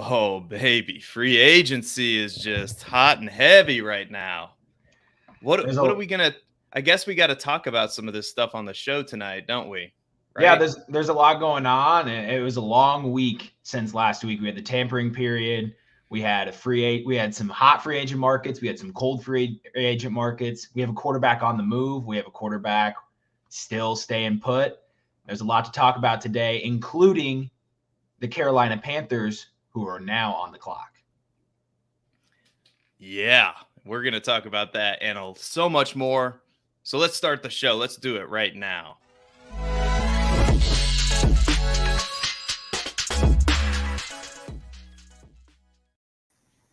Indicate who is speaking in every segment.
Speaker 1: Oh, baby. Free agency is just hot and heavy right now. What are we going to – I guess we got to talk about some of this stuff on the show tonight, don't we?
Speaker 2: Right? Yeah, there's a lot going on, and it was a long week since last week. We had the tampering period. We had we had some hot free agent markets. We had some cold free agent markets. We have a quarterback on the move. We have a quarterback still staying put. There's a lot to talk about today, including the Carolina Panthers, who are now on the clock.
Speaker 1: Yeah, we're going to talk about that and so much more. So let's start the show. Let's do it right now.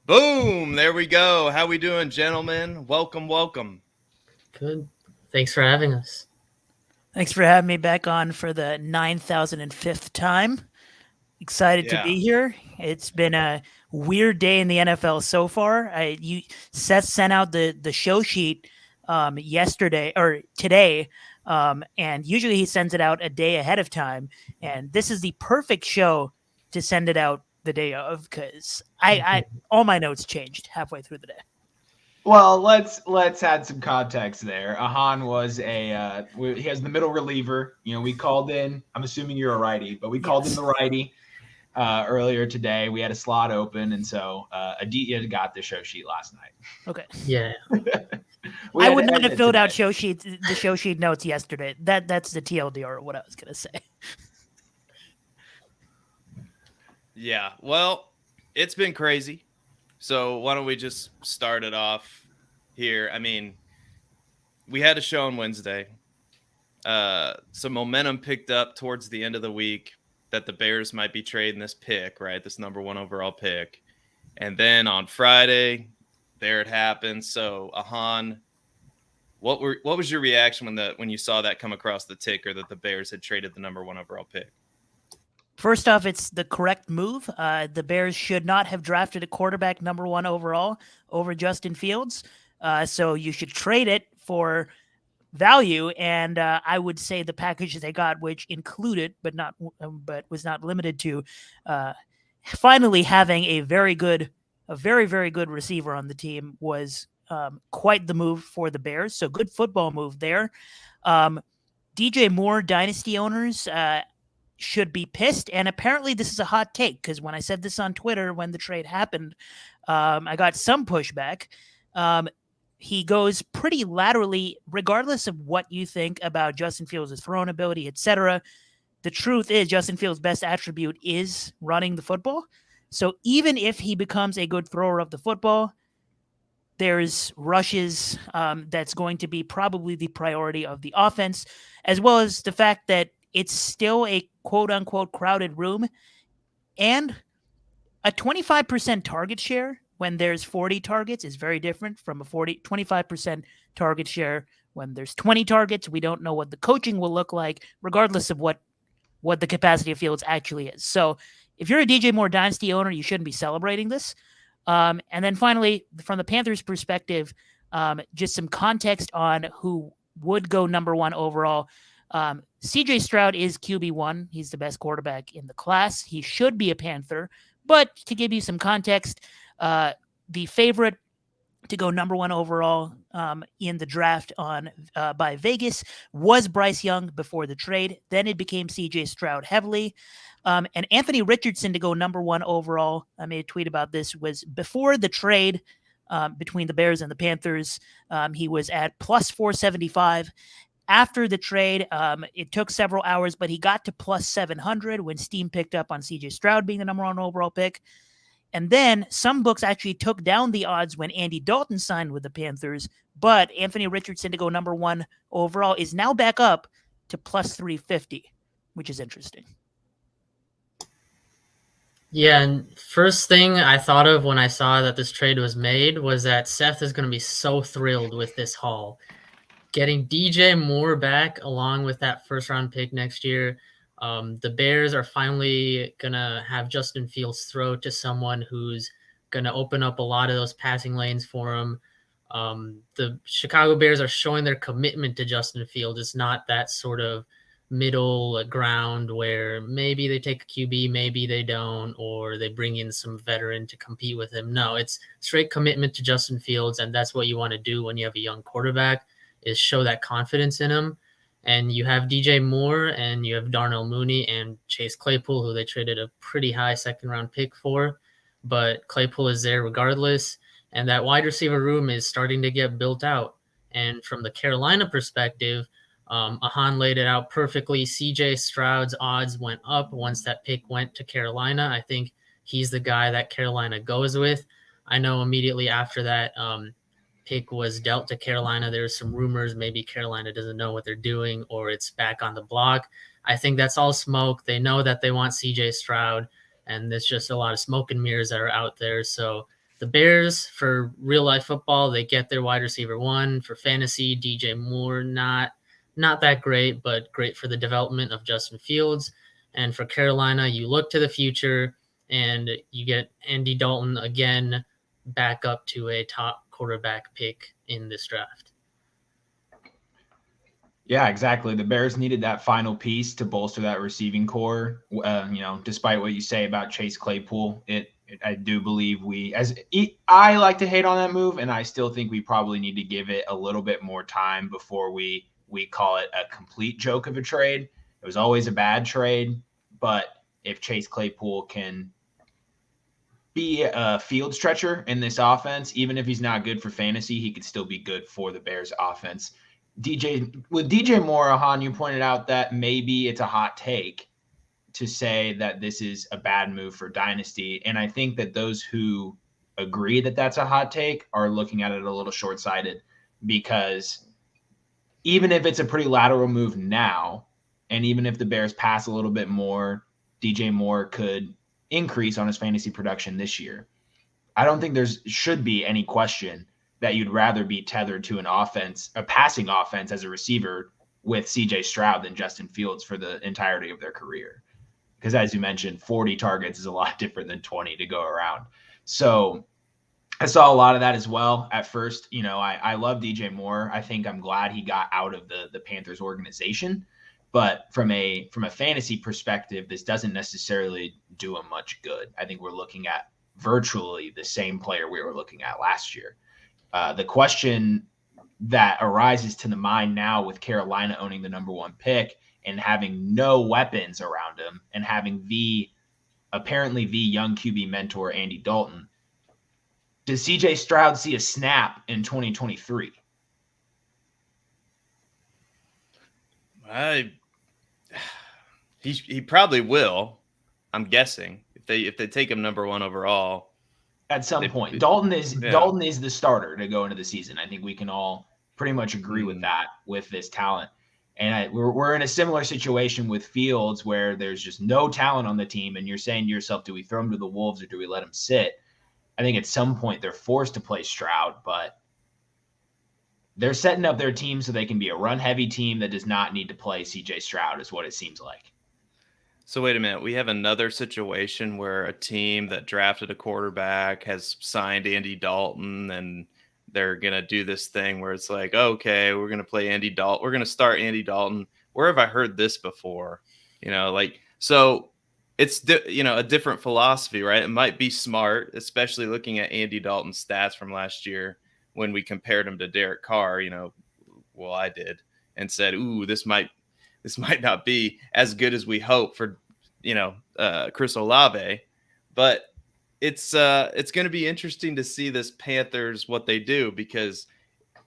Speaker 1: Boom! There we go. How we doing, gentlemen? Welcome.
Speaker 3: Good. Thanks for having us.
Speaker 4: Thanks for having me back on for the 9,005th time. Excited to be here. It's been a weird day in the NFL so far. Seth sent out the show sheet yesterday or today, and usually he sends it out a day ahead of time. And this is the perfect show to send it out the day of because I all my notes changed halfway through the day.
Speaker 2: Well, let's add some context there. Ahan was he has the middle reliever. You know, we called in. I'm assuming you're a righty, but we called in the righty. Earlier today, we had a slot open, and so Aditya got the show sheet last night.
Speaker 4: Okay.
Speaker 3: Yeah.
Speaker 4: I would not have filled out the show sheet notes yesterday. That's the TLDR, what I was gonna say.
Speaker 1: Yeah. Well, it's been crazy. So why don't we just start it off here? I mean, we had a show on Wednesday. Some momentum picked up towards the end of the week that the Bears might be trading this pick, right? This number 1 overall pick. And then on Friday, there it happened. So, Ahan, what was your reaction when you saw that come across the ticker that the Bears had traded the number 1 overall pick?
Speaker 4: First off, it's the correct move. The Bears should not have drafted a quarterback number 1 overall over Justin Fields. So you should trade it for value, and I would say the package they got, which included but was not limited to, finally having a very, very good receiver on the team was quite the move for the Bears. So good football move there. DJ Moore dynasty owners should be pissed, and apparently this is a hot take because when I said this on Twitter when the trade happened, I got some pushback. He goes pretty laterally, regardless of what you think about Justin Fields' throwing ability, etc. The truth is Justin Fields' best attribute is running the football. So even if he becomes a good thrower of the football, there's rushes that's going to be probably the priority of the offense, as well as the fact that it's still a quote-unquote crowded room, and a 25% target share when there's 40 targets is very different from a 25% target share when there's 20 targets. We don't know what the coaching will look like, regardless of what the capacity of Fields actually is. So if you're a DJ Moore dynasty owner, you shouldn't be celebrating this. And then finally, from the Panthers' perspective, just some context on who would go number 1 overall. CJ Stroud is QB1. He's the best quarterback in the class. He should be a Panther. But to give you some context, the favorite to go number 1 overall in the draft by Vegas was Bryce Young before the trade. Then it became CJ Stroud heavily. And Anthony Richardson to go number 1 overall, I made a tweet about this, was before the trade between the Bears and the Panthers. He was at plus 475. After the trade, it took several hours, but he got to plus 700 when steam picked up on CJ Stroud being the number 1 overall pick. And then some books actually took down the odds when Andy Dalton signed with the Panthers, but Anthony Richardson to go number 1 overall is now back up to plus 350, which is interesting.
Speaker 3: Yeah, and first thing I thought of when I saw that this trade was made was that Seth is going to be so thrilled with this haul. Getting DJ Moore back along with that first-round pick next year, the Bears are finally going to have Justin Fields throw to someone who's going to open up a lot of those passing lanes for him. The Chicago Bears are showing their commitment to Justin Fields. It's not that sort of middle ground where maybe they take a QB, maybe they don't, or they bring in some veteran to compete with him. No, it's straight commitment to Justin Fields, and that's what you want to do when you have a young quarterback, is show that confidence in him. And you have DJ Moore and you have Darnell Mooney and Chase Claypool, who they traded a pretty high second-round pick for. But Claypool is there regardless. And that wide receiver room is starting to get built out. And from the Carolina perspective, Ahan laid it out perfectly. CJ Stroud's odds went up once that pick went to Carolina. I think he's the guy that Carolina goes with. I know immediately after that pick was dealt to Carolina, there's some rumors maybe Carolina doesn't know what they're doing or it's back on the block. I think that's all smoke. They know that they want CJ Stroud, and there's just a lot of smoke and mirrors that are out there. So the Bears, for real life football, they get their wide receiver one. For fantasy, DJ Moore, not that great, but great for the development of Justin Fields. And for Carolina, you look to the future and you get Andy Dalton again back up to a top quarterback pick in this draft.
Speaker 2: Yeah, exactly. The Bears needed that final piece to bolster that receiving core. Despite what you say about Chase Claypool, I do believe I like to hate on that move, and I still think we probably need to give it a little bit more time before we call it a complete joke of a trade. It was always a bad trade, but if Chase Claypool can be a field stretcher in this offense, even if he's not good for fantasy, he could still be good for the Bears offense. With DJ Moore, Ahan, you pointed out that maybe it's a hot take to say that this is a bad move for Dynasty. And I think that those who agree that that's a hot take are looking at it a little short-sighted, because even if it's a pretty lateral move now, and even if the Bears pass a little bit more, DJ Moore could increase on his fantasy production this year. I don't think should be any question that you'd rather be tethered to a passing offense as a receiver with CJ Stroud than Justin Fields for the entirety of their career. Because as you mentioned, 40 targets is a lot different than 20 to go around. So I saw a lot of that as well. At first, I love DJ Moore. I think I'm glad he got out of the Panthers organization. But from a fantasy perspective, this doesn't necessarily do him much good. I think we're looking at virtually the same player we were looking at last year. The question that arises to the mind now with Carolina owning the number one pick and having no weapons around him and having apparently the young QB mentor, Andy Dalton, does CJ Stroud see a snap in 2023?
Speaker 1: He probably will. I'm guessing if they take him number one overall
Speaker 2: at some point. Dalton is the starter to go into the season. I think we can all pretty much agree with that with this talent. And we're in a similar situation with Fields where there's just no talent on the team, and you're saying to yourself, do we throw him to the Wolves or do we let him sit? I think at some point they're forced to play Stroud, but they're setting up their team so they can be a run-heavy team that does not need to play CJ Stroud, is what it seems like.
Speaker 1: So wait a minute. We have another situation where a team that drafted a quarterback has signed Andy Dalton, and they're going to do this thing where it's like, okay, we're going to play Andy Dalton. We're going to start Andy Dalton. Where have I heard this before? So it's, a different philosophy, right? It might be smart, especially looking at Andy Dalton's stats from last year when we compared him to Derek Carr, I did, and said, ooh, this might not be as good as we hope for, Chris Olave, but it's going to be interesting to see this Panthers, what they do, because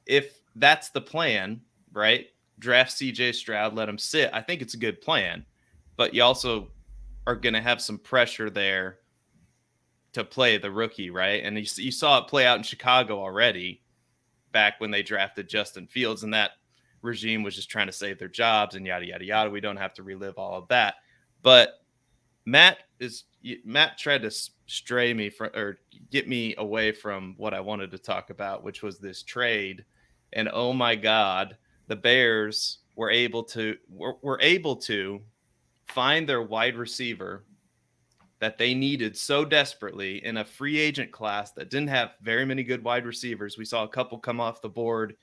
Speaker 1: if that's the plan, right? Draft CJ Stroud, let him sit. I think it's a good plan, but you also are going to have some pressure there to play the rookie, right? And you saw it play out in Chicago already back when they drafted Justin Fields, and that regime was just trying to save their jobs and yada, yada, yada. We don't have to relive all of that. But Matt tried to stray me or get me away from what I wanted to talk about, which was this trade. And oh my God, the Bears were able to find their wide receiver that they needed so desperately in a free agent class that didn't have very many good wide receivers. We saw a couple come off the board.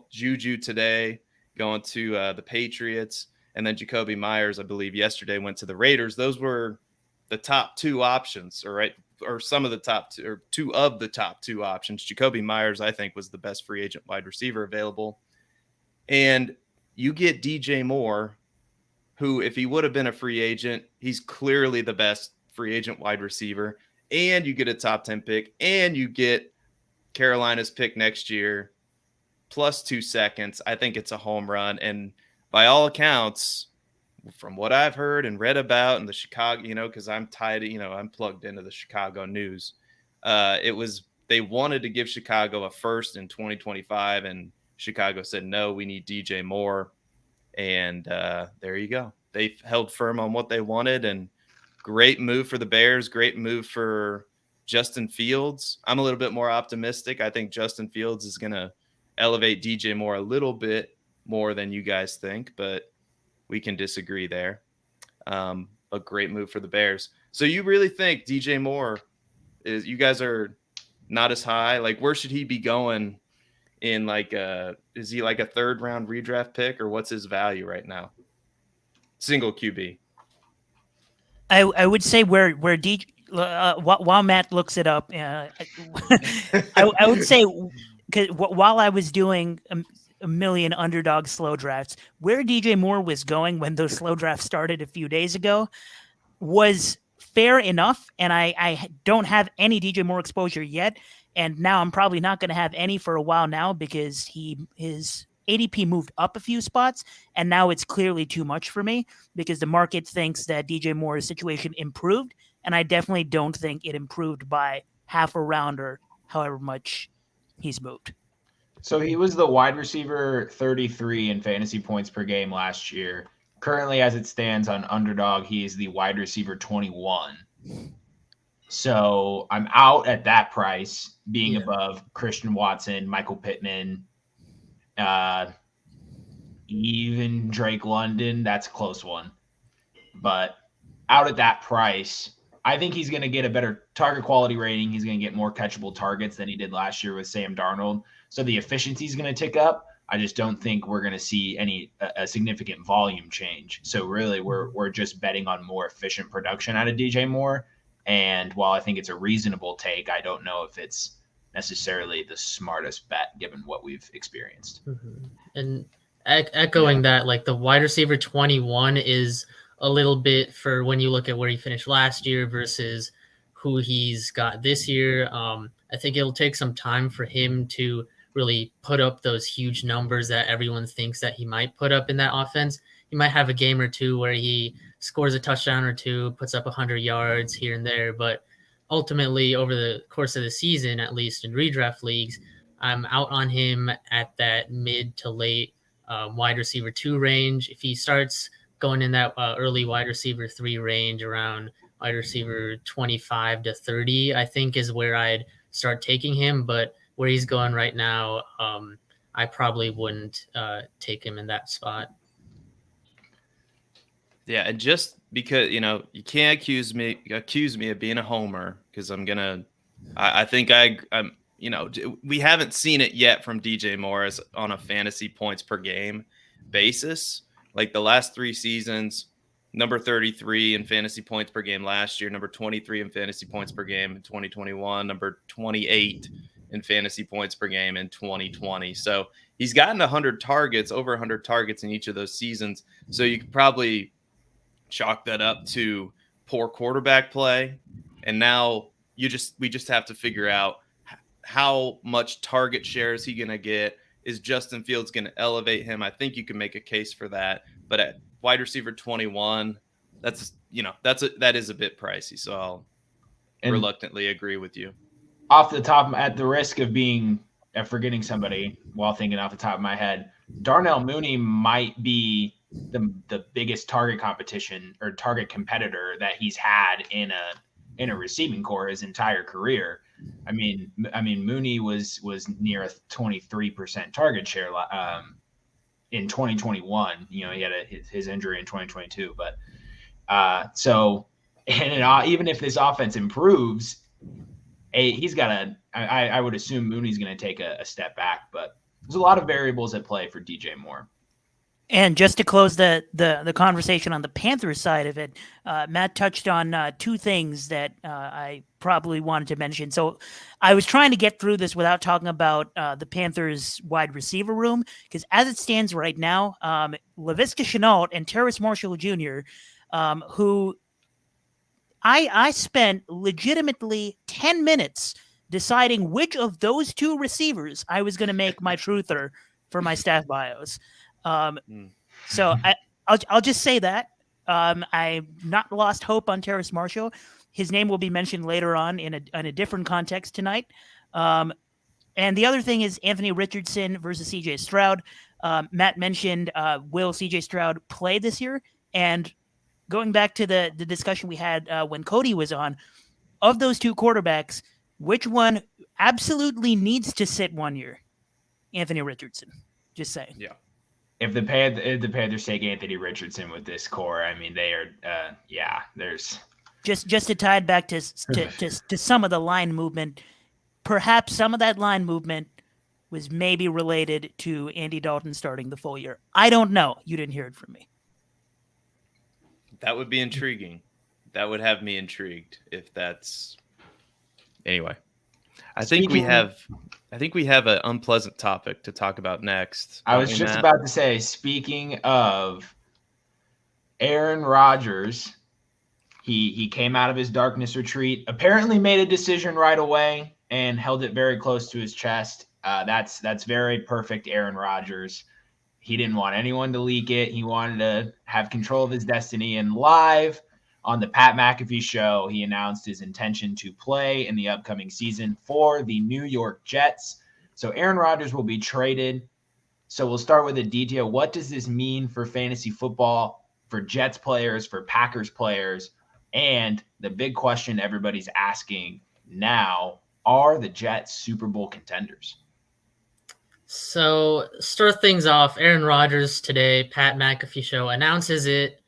Speaker 1: Juju today going to the Patriots, and then Jacoby Myers, I believe, yesterday went to the Raiders. Those were the top two options, or some of the top two, or two of the top two options. Jacoby Myers, I think, was the best free agent wide receiver available. And you get DJ Moore, who, if he would have been a free agent, he's clearly the best free agent wide receiver. And you get a top 10 pick, and you get Carolina's pick next year, plus 2 seconds. I think it's a home run. And by all accounts, from what I've heard and read about in the Chicago, because I'm tied, I'm plugged into the Chicago news. They wanted to give Chicago a first in 2025, and Chicago said, no, we need DJ Moore. And there you go. They held firm on what they wanted, and great move for the Bears. Great move for Justin Fields. I'm a little bit more optimistic. I think Justin Fields is going to elevate DJ Moore a little bit more than you guys think, but we can disagree there. A great move for the Bears. So you really think DJ Moore you guys are not as high? Like, where should he be going in, is he like a 3rd round redraft pick, or what's his value right now? Single QB.
Speaker 4: I would say where DJ, while Matt looks it up, I would say, because while I was doing a million underdog slow drafts, where DJ Moore was going when those slow drafts started a few days ago was fair enough. And I don't have any DJ Moore exposure yet. And now I'm probably not going to have any for a while now, because his ADP moved up a few spots, and now it's clearly too much for me because the market thinks that DJ Moore's situation improved, and I definitely don't think it improved by half a round or however much he's moved.
Speaker 2: So he was the wide receiver 33 in fantasy points per game last year. Currently, as it stands on Underdog, he is the wide receiver 21. So I'm out at that price, being above Christian Watson, Michael Pittman, even Drake London. That's a close one. But out at that price, I think he's going to get a better target quality rating. He's going to get more catchable targets than he did last year with Sam Darnold. So the efficiency is going to tick up. I just don't think we're going to see a significant volume change. So really, we're just betting on more efficient production out of DJ Moore. And while I think it's a reasonable take, I don't know if it's necessarily the smartest bet given what we've experienced.
Speaker 3: Mm-hmm. And echoing that, like, the wide receiver 21 is a little bit for when you look at where he finished last year versus who he's got this year. I think it'll take some time for him to really put up those huge numbers that everyone thinks that he might put up in that offense. He might have a game or two where he scores a touchdown or two, puts up 100 yards here and there. But ultimately, over the course of the season, at least in redraft leagues, I'm out on him at that mid to late wide receiver 2 range. If he starts going in that early wide receiver 3 range, around wide receiver 25 to 30, I think is where I'd start taking him. But where he's going right now, I probably wouldn't take him in that spot. Yeah,
Speaker 1: and just because, you can't accuse me of being a homer, because I think I'm, we haven't seen it yet from DJ Morris on a fantasy points per game basis. Like the last 3 seasons, number 33 in fantasy points per game last year, number 23 in fantasy points per game in 2021, number 28 in fantasy points per game in 2020. So he's gotten over 100 targets in each of those seasons. So you could probably chalk that up to poor quarterback play. And now we just have to figure out how much target share is he going to get? Is Justin Fields going to elevate him? I think you can make a case for that. But at wide receiver 21, that is a bit pricey. So I'll reluctantly agree with you.
Speaker 2: Off the top, at the risk of forgetting somebody while thinking off the top of my head, Darnell Mooney might be the biggest target competition or target competitor that he's had in a receiving core his entire career. I mean, Mooney was near a 23% target share in 2021. He had his injury in 2022, but so And even if this offense improves, he's got to. I would assume Mooney's going to take a step back, but there's a lot of variables at play for DJ Moore.
Speaker 4: And just to close the conversation on the Panthers side of it, Matt touched on two things that I probably wanted to mention. So I was trying to get through this without talking about the Panthers wide receiver room, because as it stands right now, Laviska Shenault and Terrace Marshall Jr., who I spent legitimately 10 minutes deciding which of those two receivers I was going to make my truther for my staff bios. So I'll just say that I've not lost hope on Terrace Marshall. His name will be mentioned later on in a different context tonight. And the other thing is Anthony Richardson versus CJ Stroud. Matt mentioned will CJ Stroud play this year? And going back to the discussion we had when Cody was on, of those two quarterbacks, which one absolutely needs to sit 1 year? Anthony Richardson. Just saying.
Speaker 1: Yeah.
Speaker 2: If the Panthers take Anthony Richardson with this core, I mean, they are, there's
Speaker 4: just to tie it back to some of the line movement. Perhaps some of that line movement was maybe related to Andy Dalton starting the full year. I don't know. You didn't hear it from me.
Speaker 1: That would be intriguing. That would have me intrigued if that's anyway. I think we have an unpleasant topic to talk about next.
Speaker 2: I was just about to say, speaking of Aaron Rodgers, he came out of his darkness retreat, apparently made a decision right away and held it very close to his chest. That's very perfect Aaron Rodgers. He didn't want anyone to leak it. He wanted to have control of his destiny. And live on the Pat McAfee show, he announced his intention to play in the upcoming season for the New York Jets. So Aaron Rodgers will be traded. So we'll start with a detail. What does this mean for fantasy football, for Jets players, for Packers players? And the big question everybody's asking now, are the Jets Super Bowl contenders?
Speaker 3: So start things off. Aaron Rodgers today, Pat McAfee show, announces it.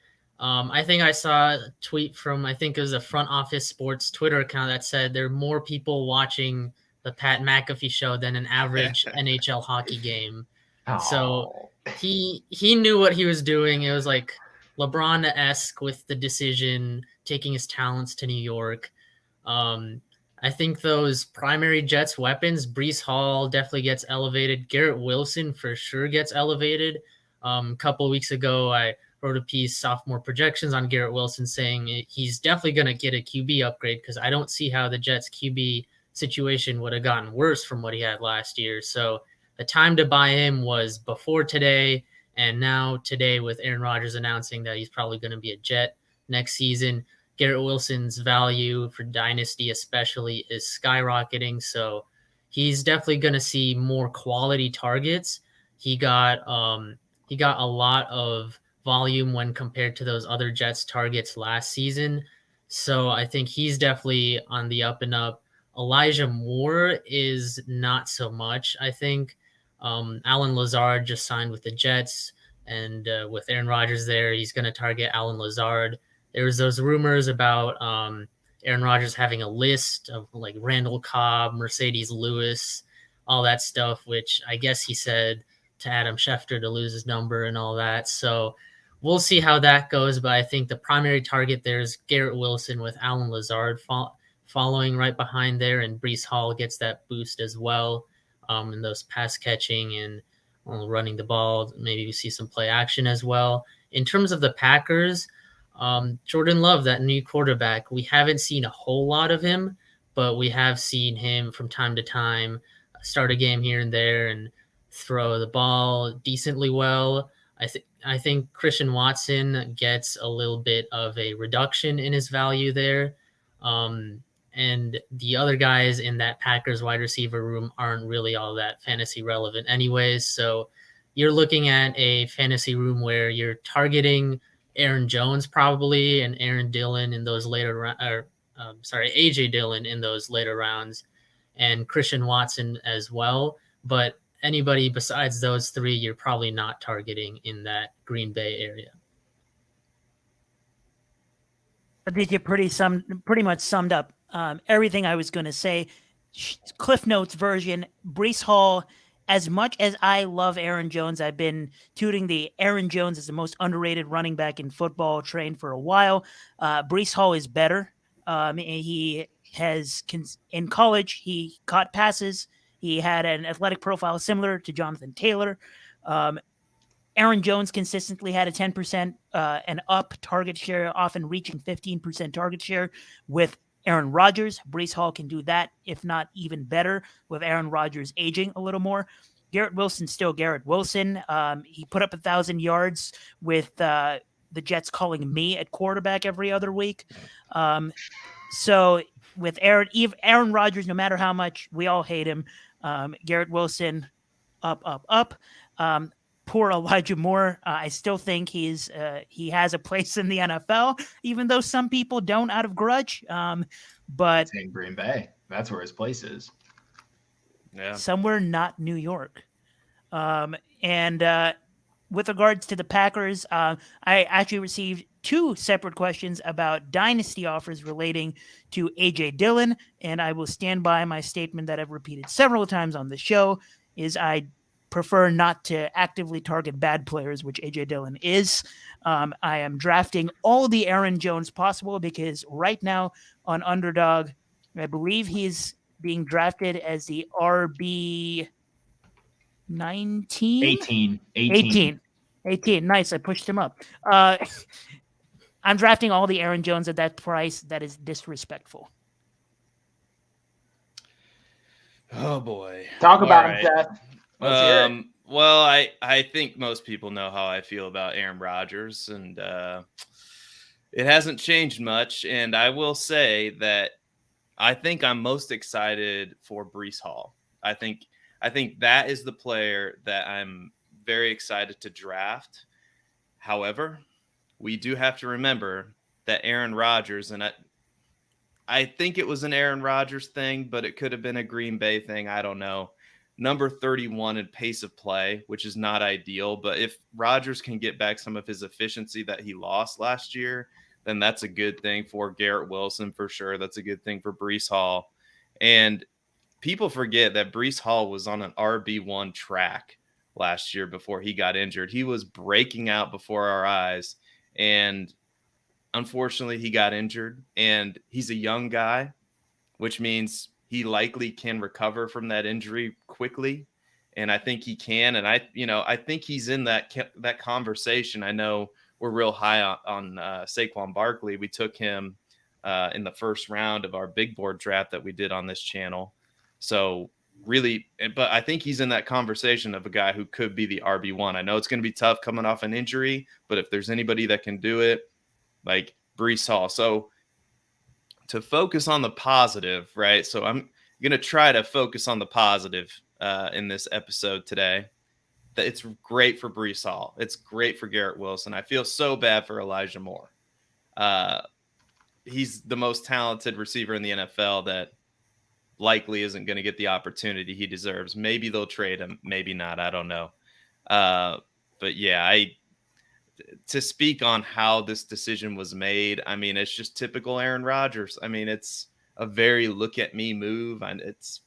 Speaker 3: I think I saw a tweet from, I think it was a Front Office Sports Twitter account that said there are more people watching the Pat McAfee show than an average NHL hockey game. So he knew what he was doing. It was like LeBron-esque with the decision, taking his talents to New York. I think those primary Jets weapons, Breece Hall definitely gets elevated. Garrett Wilson for sure gets elevated. A couple of weeks ago, I wrote a piece, sophomore projections on Garrett Wilson, saying he's definitely going to get a QB upgrade because I don't see how the Jets QB situation would have gotten worse from what he had last year. So the time to buy him was before today, and now today with Aaron Rodgers announcing that he's probably going to be a Jet next season. Garrett Wilson's value for Dynasty especially is skyrocketing, so he's definitely going to see more quality targets. He got a lot of volume when compared to those other Jets targets last season, so I think he's definitely on the up and up. Elijah Moore is not so much. I think Alan Lazard just signed with the Jets, and with Aaron Rodgers there, he's going to target Alan Lazard. There was those rumors about Aaron Rodgers having a list of like Randall Cobb, Mercedes Lewis, all that stuff, which I guess he said to Adam Schefter to lose his number and all that. So we'll see how that goes. But I think the primary target there is Garrett Wilson with Alan Lazard following right behind there, and Breece Hall gets that boost as well in those pass catching and running the ball. Maybe we see some play action as well. In terms of the Packers, Jordan Love, that new quarterback, we haven't seen a whole lot of him, but we have seen him from time to time start a game here and there and throw the ball decently well. I think Christian Watson gets a little bit of a reduction in his value there. And the other guys in that Packers wide receiver room aren't really all that fantasy relevant anyways. So you're looking at a fantasy room where you're targeting Aaron Jones probably and Aaron Dillon in those later AJ Dillon in those later rounds, and Christian Watson as well. But anybody besides those three, you're probably not targeting in that Green Bay area.
Speaker 4: I think you pretty much summed up everything I was going to say. Cliff Notes version, Brees Hall. As much as I love Aaron Jones, I've been tooting the Aaron Jones as the most underrated running back in football train for a while. Brees Hall is better. He has in college he caught passes. He had an athletic profile similar to Jonathan Taylor. Aaron Jones consistently had a 10% and up target share, often reaching 15% target share with Aaron Rodgers. Brees Hall can do that, if not even better, with Aaron Rodgers aging a little more. Garrett Wilson, still Garrett Wilson. He put up 1,000 yards with the Jets calling me at quarterback every other week. So with Aaron Rodgers, no matter how much we all hate him, Garrett Wilson, up. Poor Elijah Moore. I still think he has a place in the NFL, even though some people don't out of grudge. But
Speaker 2: it's in Green Bay, that's where his place is.
Speaker 1: Yeah,
Speaker 4: somewhere not New York. And with regards to the Packers, I actually received 2 separate questions about dynasty offers relating to A.J. Dillon, and I will stand by my statement that I've repeated several times on the show, is I prefer not to actively target bad players, which A.J. Dillon is. I am drafting all the Aaron Jones possible because right now on Underdog, I believe he's being drafted as the RB 19? 18. Nice. I pushed him up. I'm drafting all the Aaron Jones at that price. That is disrespectful.
Speaker 1: Oh boy.
Speaker 2: Talk about him, Seth. Let's hear it.
Speaker 1: Well, I think most people know how I feel about Aaron Rodgers, and it hasn't changed much. And I will say that I think I'm most excited for Brees Hall. I think that is the player that I'm very excited to draft. However, we do have to remember that Aaron Rodgers, and I think it was an Aaron Rodgers thing, but it could have been a Green Bay thing. I don't know. Number 31 in pace of play, which is not ideal. But if Rodgers can get back some of his efficiency that he lost last year, then that's a good thing for Garrett Wilson for sure. That's a good thing for Brees Hall. And people forget that Brees Hall was on an RB1 track last year before he got injured. He was breaking out before our eyes. And unfortunately, he got injured. And he's a young guy, which means he likely can recover from that injury quickly. And I think he can. And I think he's in that conversation. I know we're real high on Saquon Barkley. We took him in the first round of our big board draft that we did on this channel. So really, but I think he's in that conversation of a guy who could be the RB1. I know it's going to be tough coming off an injury, but if there's anybody that can do it, like Brees Hall. So to focus on the positive, right? So I'm going to try to focus on the positive in this episode today. That it's great for Brees Hall. It's great for Garrett Wilson. I feel so bad for Elijah Moore. He's the most talented receiver in the NFL that likely isn't going to get the opportunity he deserves. Maybe they'll trade him. Maybe not. I don't know. But yeah, to speak on how this decision was made, I mean, it's just typical Aaron Rodgers. I mean, it's a very look at me move, and it's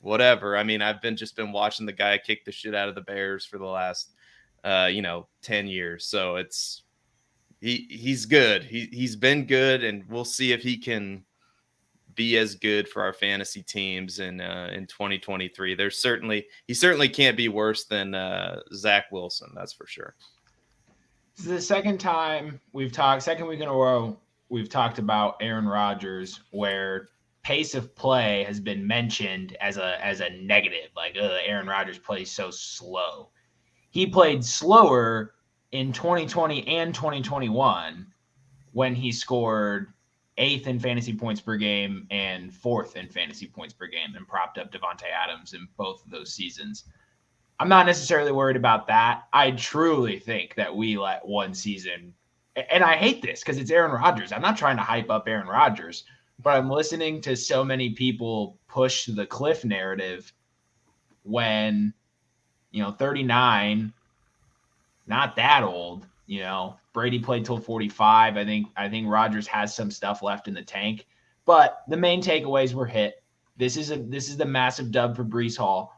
Speaker 1: whatever. I mean, I've been watching the guy kick the shit out of the Bears for the last 10 years. So he's good. He's been good, and we'll see if he can be as good for our fantasy teams in 2023. He certainly can't be worse than Zach Wilson. That's for sure.
Speaker 2: This is the second week in a row, we've talked about Aaron Rodgers, where pace of play has been mentioned as a negative. Like, Aaron Rodgers plays so slow. He played slower in 2020 and 2021 when he scored 8th in fantasy points per game and 4th in fantasy points per game and propped up Devontae Adams in both of those seasons. I'm not necessarily worried about that. I truly think that we let one season, and I hate this because it's Aaron Rodgers. I'm not trying to hype up Aaron Rodgers, but I'm listening to so many people push the cliff narrative when, 39, not that old, Brady played till 45. I think Rodgers has some stuff left in the tank, but the main takeaways were hit. This is the massive dub for Breece Hall.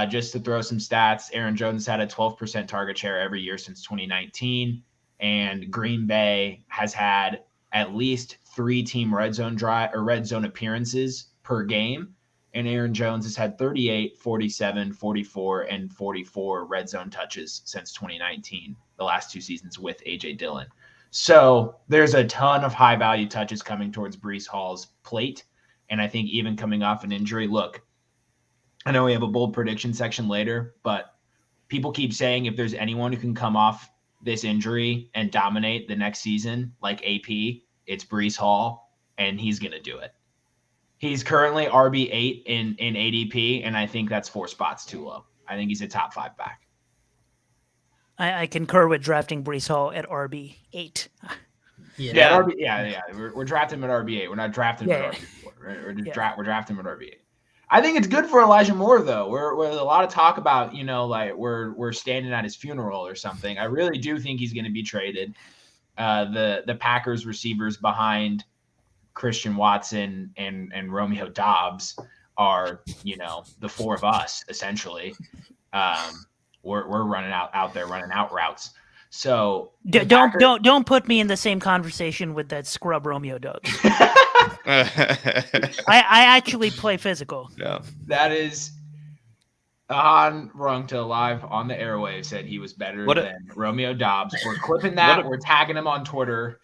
Speaker 2: Just to throw some stats, Aaron Jones had a 12% target share every year since 2019, and Green Bay has had at least 3 team red zone appearances per game. And Aaron Jones has had 38, 47, 44, and 44 red zone touches since 2019, the last 2 seasons with A.J. Dillon. So there's a ton of high-value touches coming towards Breece Hall's plate. And I think even coming off an injury, look, I know we have a bold prediction section later, but people keep saying if there's anyone who can come off this injury and dominate the next season, like AP, it's Breece Hall, and he's going to do it. He's currently RB8 in ADP, and I think that's 4 spots too low. I think he's a top 5 back.
Speaker 4: I concur with drafting Breece Hall at RB8.
Speaker 2: Yeah. We're drafting him at RB8. We're not drafting him at RB4. We're drafting him at RB8. I think it's good for Elijah Moore, though. We're a lot of talk about, like we're standing at his funeral or something. I really do think he's going to be traded. The Packers receivers behind Christian Watson and Romeo Doubs are, the 4 of us essentially. We're running out routes. So
Speaker 4: don't put me in the same conversation with that scrub Romeo Doubs. I actually play physical.
Speaker 1: Yeah,
Speaker 2: that is on Roundtable live on the airwaves said he was better than Romeo Doubs. We're clipping that. We're tagging him on Twitter.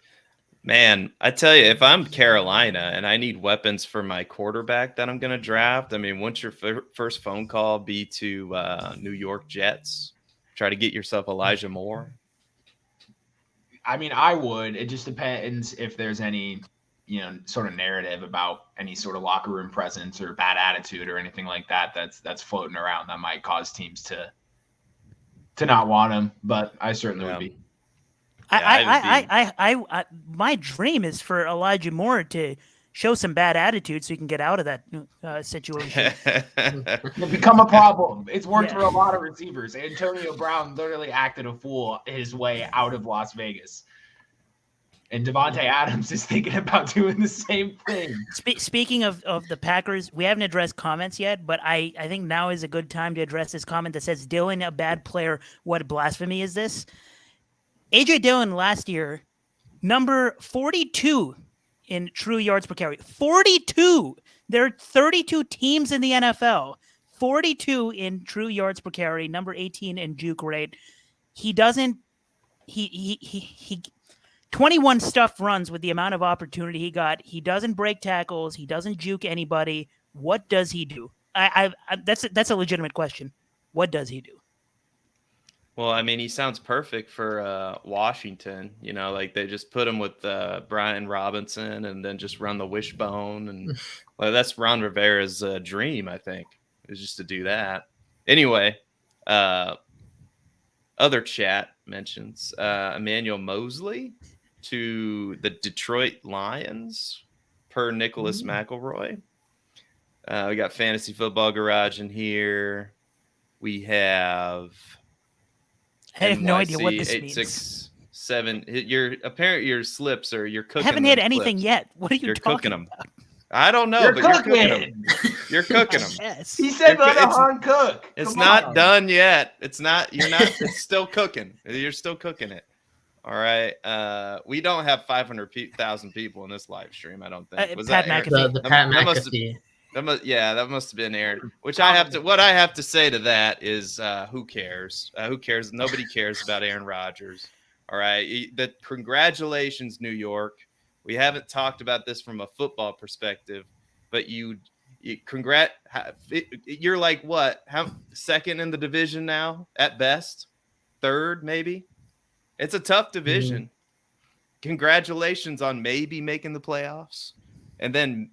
Speaker 1: Man, I tell you, if I'm Carolina and I need weapons for my quarterback that I'm going to draft, I mean, wouldn't your first phone call be to New York Jets? Try to get yourself Elijah Moore?
Speaker 2: I mean, I would. It just depends if there's any, sort of narrative about any sort of locker room presence or bad attitude or anything like that that's floating around that might cause teams to not want him. But I certainly would be.
Speaker 4: My dream is for Elijah Moore to show some bad attitude so he can get out of that situation.
Speaker 2: It'll become a problem. It's worked for a lot of receivers. Antonio Brown literally acted a fool his way out of Las Vegas. And Devontae Adams is thinking about doing the same thing.
Speaker 4: Speaking of the Packers, we haven't addressed comments yet, but I think now is a good time to address this comment that says, Dillon, a bad player. What blasphemy is this? A.J. Dillon last year, number 42 in true yards per carry. 42. There are 32 teams in the NFL. 42 in true yards per carry. Number 18 in juke rate. He 21 stuff runs with the amount of opportunity he got. He doesn't break tackles. He doesn't juke anybody. What does he do? That's a legitimate question. What does he do?
Speaker 1: Well, I mean, he sounds perfect for Washington. Like they just put him with Brian Robinson and then just run the wishbone. And that's Ron Rivera's dream, I think, is just to do that. Anyway, other chat mentions Emmanuel Mosley to the Detroit Lions per Nicholas McElroy. We got Fantasy Football Garage in here. We have...
Speaker 4: I have no idea what this
Speaker 1: 867. Your slips or you're cooking.
Speaker 4: I haven't hit anything yet. What are you talking
Speaker 1: cooking them?
Speaker 4: about?
Speaker 1: I don't know,
Speaker 2: you're
Speaker 1: but
Speaker 2: cooking.
Speaker 1: You're cooking them. You're cooking them.
Speaker 4: Yes.
Speaker 2: He said let a hard cook.
Speaker 1: It's not done yet. It's not. You're not. It's still cooking. You're still cooking it. All right. We don't have 500,000 people in this live stream. I don't think. Was
Speaker 4: Pat
Speaker 1: that
Speaker 4: McAfee?
Speaker 3: The Pat McAfee.
Speaker 1: That must have been Aaron. What I have to say to that is, who cares? Who cares? Nobody cares about Aaron Rodgers. All right. Congratulations, New York. We haven't talked about this from a football perspective, but you're like what? Second in the division now at best, third maybe. It's a tough division. Congratulations on maybe making the playoffs, and then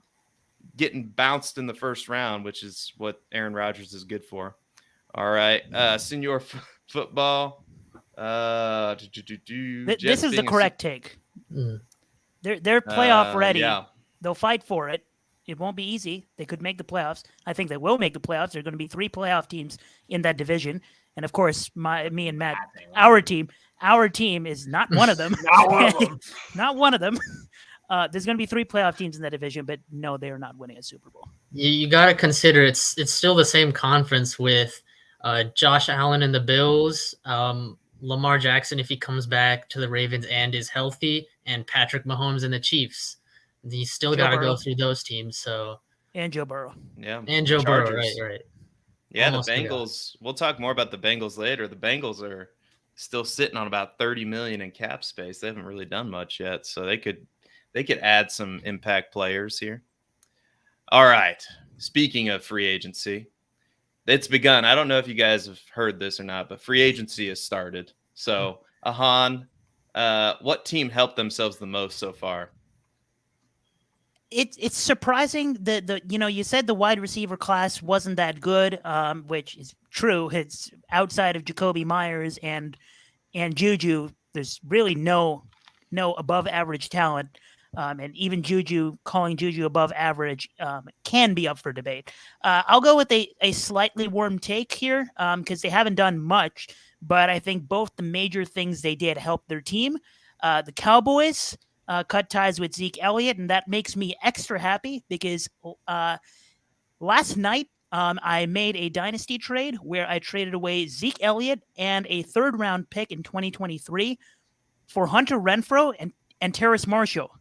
Speaker 1: getting bounced in the first round, which is what Aaron Rodgers is good for. All right. Senior football.
Speaker 4: This is the correct take. They're playoff ready.
Speaker 1: Yeah.
Speaker 4: They'll fight for it. It won't be easy. They could make the playoffs. I think they will make the playoffs. There are going to be 3 playoff teams in that division. And of course, me and Matt, our team, our team is not one of them.
Speaker 2: Not one of them.
Speaker 4: Not one of them. There's going to be 3 playoff teams in that division, but no, they are not winning a Super Bowl.
Speaker 3: You got to consider it's still the same conference with Josh Allen and the Bills, Lamar Jackson if he comes back to the Ravens and is healthy, and Patrick Mahomes and the Chiefs. You still got to go through those teams. So
Speaker 4: and Joe Burrow.
Speaker 1: Yeah,
Speaker 3: and Joe Burrow, right.
Speaker 1: Yeah,
Speaker 3: Almost
Speaker 1: the Bengals. We'll talk more about the Bengals later. The Bengals are still sitting on about $30 million in cap space. They haven't really done much yet, so they could add some impact players here. All right. Speaking of free agency, it's begun. I don't know if you guys have heard this or not, but free agency has started. So, Ahan, what team helped themselves the most so far?
Speaker 4: It's surprising that you said the wide receiver class wasn't that good, which is true. It's outside of Jacoby Myers and Juju. There's really no above average talent, and even calling Juju above average can be up for debate. I'll go with a slightly warm take here because they haven't done much, but I think both the major things they did helped their team. The Cowboys cut ties with Zeke Elliott, and that makes me extra happy because last night I made a dynasty trade where I traded away Zeke Elliott and a 3rd-round pick in 2023 for Hunter Renfrow and Terrace Marshall.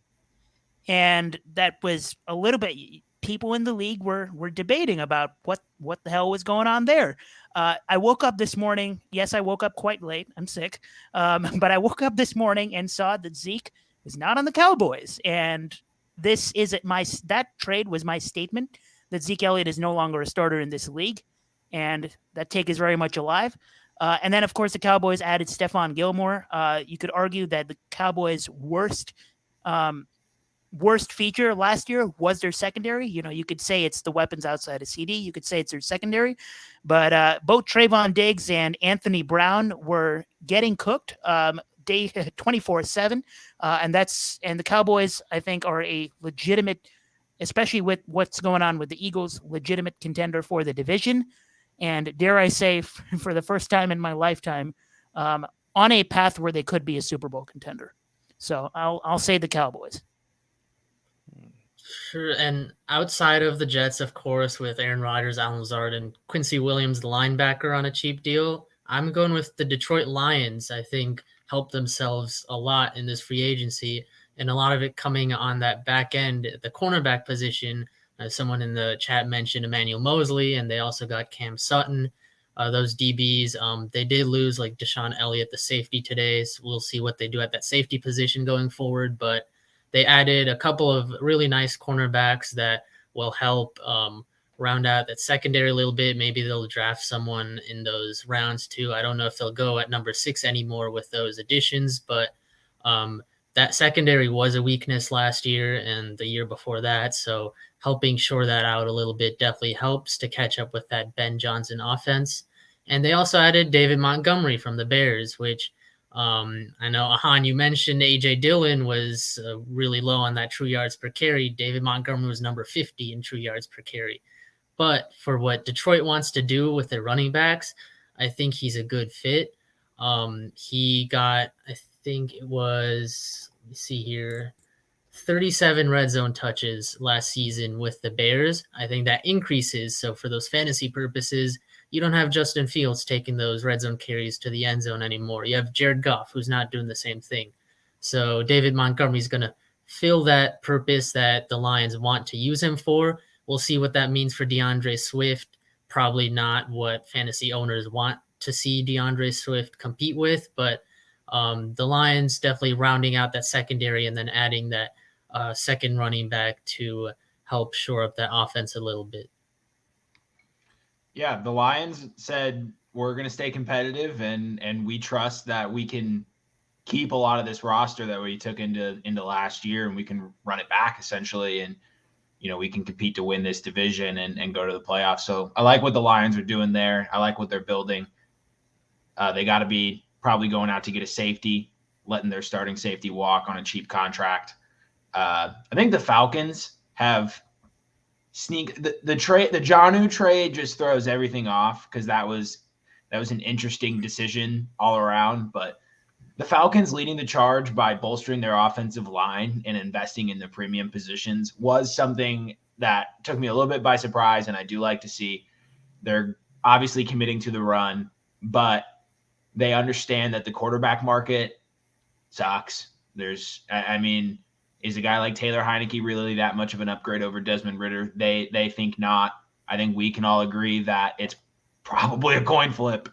Speaker 4: And that was a little bit – people in the league were debating about what the hell was going on there. I woke up this morning – yes, I woke up quite late. I'm sick. But I woke up this morning and saw that Zeke – is not on the Cowboys, and that trade was my statement that Zeke Elliott is no longer a starter in this league, and that take is very much alive. And then, of course, the Cowboys added Stephon Gilmore. You could argue that the Cowboys' worst feature last year was their secondary. You could say it's the weapons outside of CD. You could say it's their secondary, but both Trayvon Diggs and Anthony Brown were getting cooked. 24/7, and the Cowboys, I think, are a legitimate, especially with what's going on with the Eagles, legitimate contender for the division, and dare I say, for the first time in my lifetime, on a path where they could be a Super Bowl contender. So I'll say the Cowboys.
Speaker 3: Sure, and outside of the Jets, of course, with Aaron Rodgers, Allen Lazard, and Quincy Williams, the linebacker, on a cheap deal, I'm going with the Detroit Lions. I think helped themselves a lot in this free agency, and a lot of it coming on that back end, the cornerback position. Someone in the chat mentioned Emmanuel Mosley, and they also got Cam Sutton. Those DBs, they did lose like Deshaun Elliott, the safety, today, so we'll see what they do at that safety position going forward, but they added a couple of really nice cornerbacks that will help round out that secondary a little bit. Maybe they'll draft someone in those rounds too. I don't know if they'll go at number 6 anymore with those additions, but that secondary was a weakness last year and the year before that. So helping shore that out a little bit definitely helps to catch up with that Ben Johnson offense. And they also added David Montgomery from the Bears, which I know, Ahan, you mentioned A.J. Dillon was really low on that true yards per carry. David Montgomery was number 50 in true yards per carry. But for what Detroit wants to do with their running backs, I think he's a good fit. He got, I think it was, let me see here, 37 red zone touches last season with the Bears. I think that increases. So for those fantasy purposes, you don't have Justin Fields taking those red zone carries to the end zone anymore. You have Jared Goff, who's not doing the same thing. So David Montgomery is going to fill that purpose that the Lions want to use him for. We'll see what that means for DeAndre Swift. Probably not what fantasy owners want to see DeAndre Swift compete with, but the Lions definitely rounding out that secondary and then adding that second running back to help shore up that offense a little bit.
Speaker 2: Yeah, the Lions said we're going to stay competitive, and we trust that we can keep a lot of this roster that we took into last year, and we can run it back essentially, and we can compete to win this division and go to the playoffs. So I like what the Lions are doing there. I like what they're building. They got to be probably going out to get a safety, letting their starting safety walk on a cheap contract. I think the Falcons have the trade. The Jonnu trade just throws everything off because that was an interesting decision all around. But the Falcons leading the charge by bolstering their offensive line and investing in the premium positions was something that took me a little bit by surprise, and I do like to see. They're obviously committing to the run, but they understand that the quarterback market sucks. Is a guy like Taylor Heineke really that much of an upgrade over Desmond Ridder? They think not. I think we can all agree that it's probably a coin flip.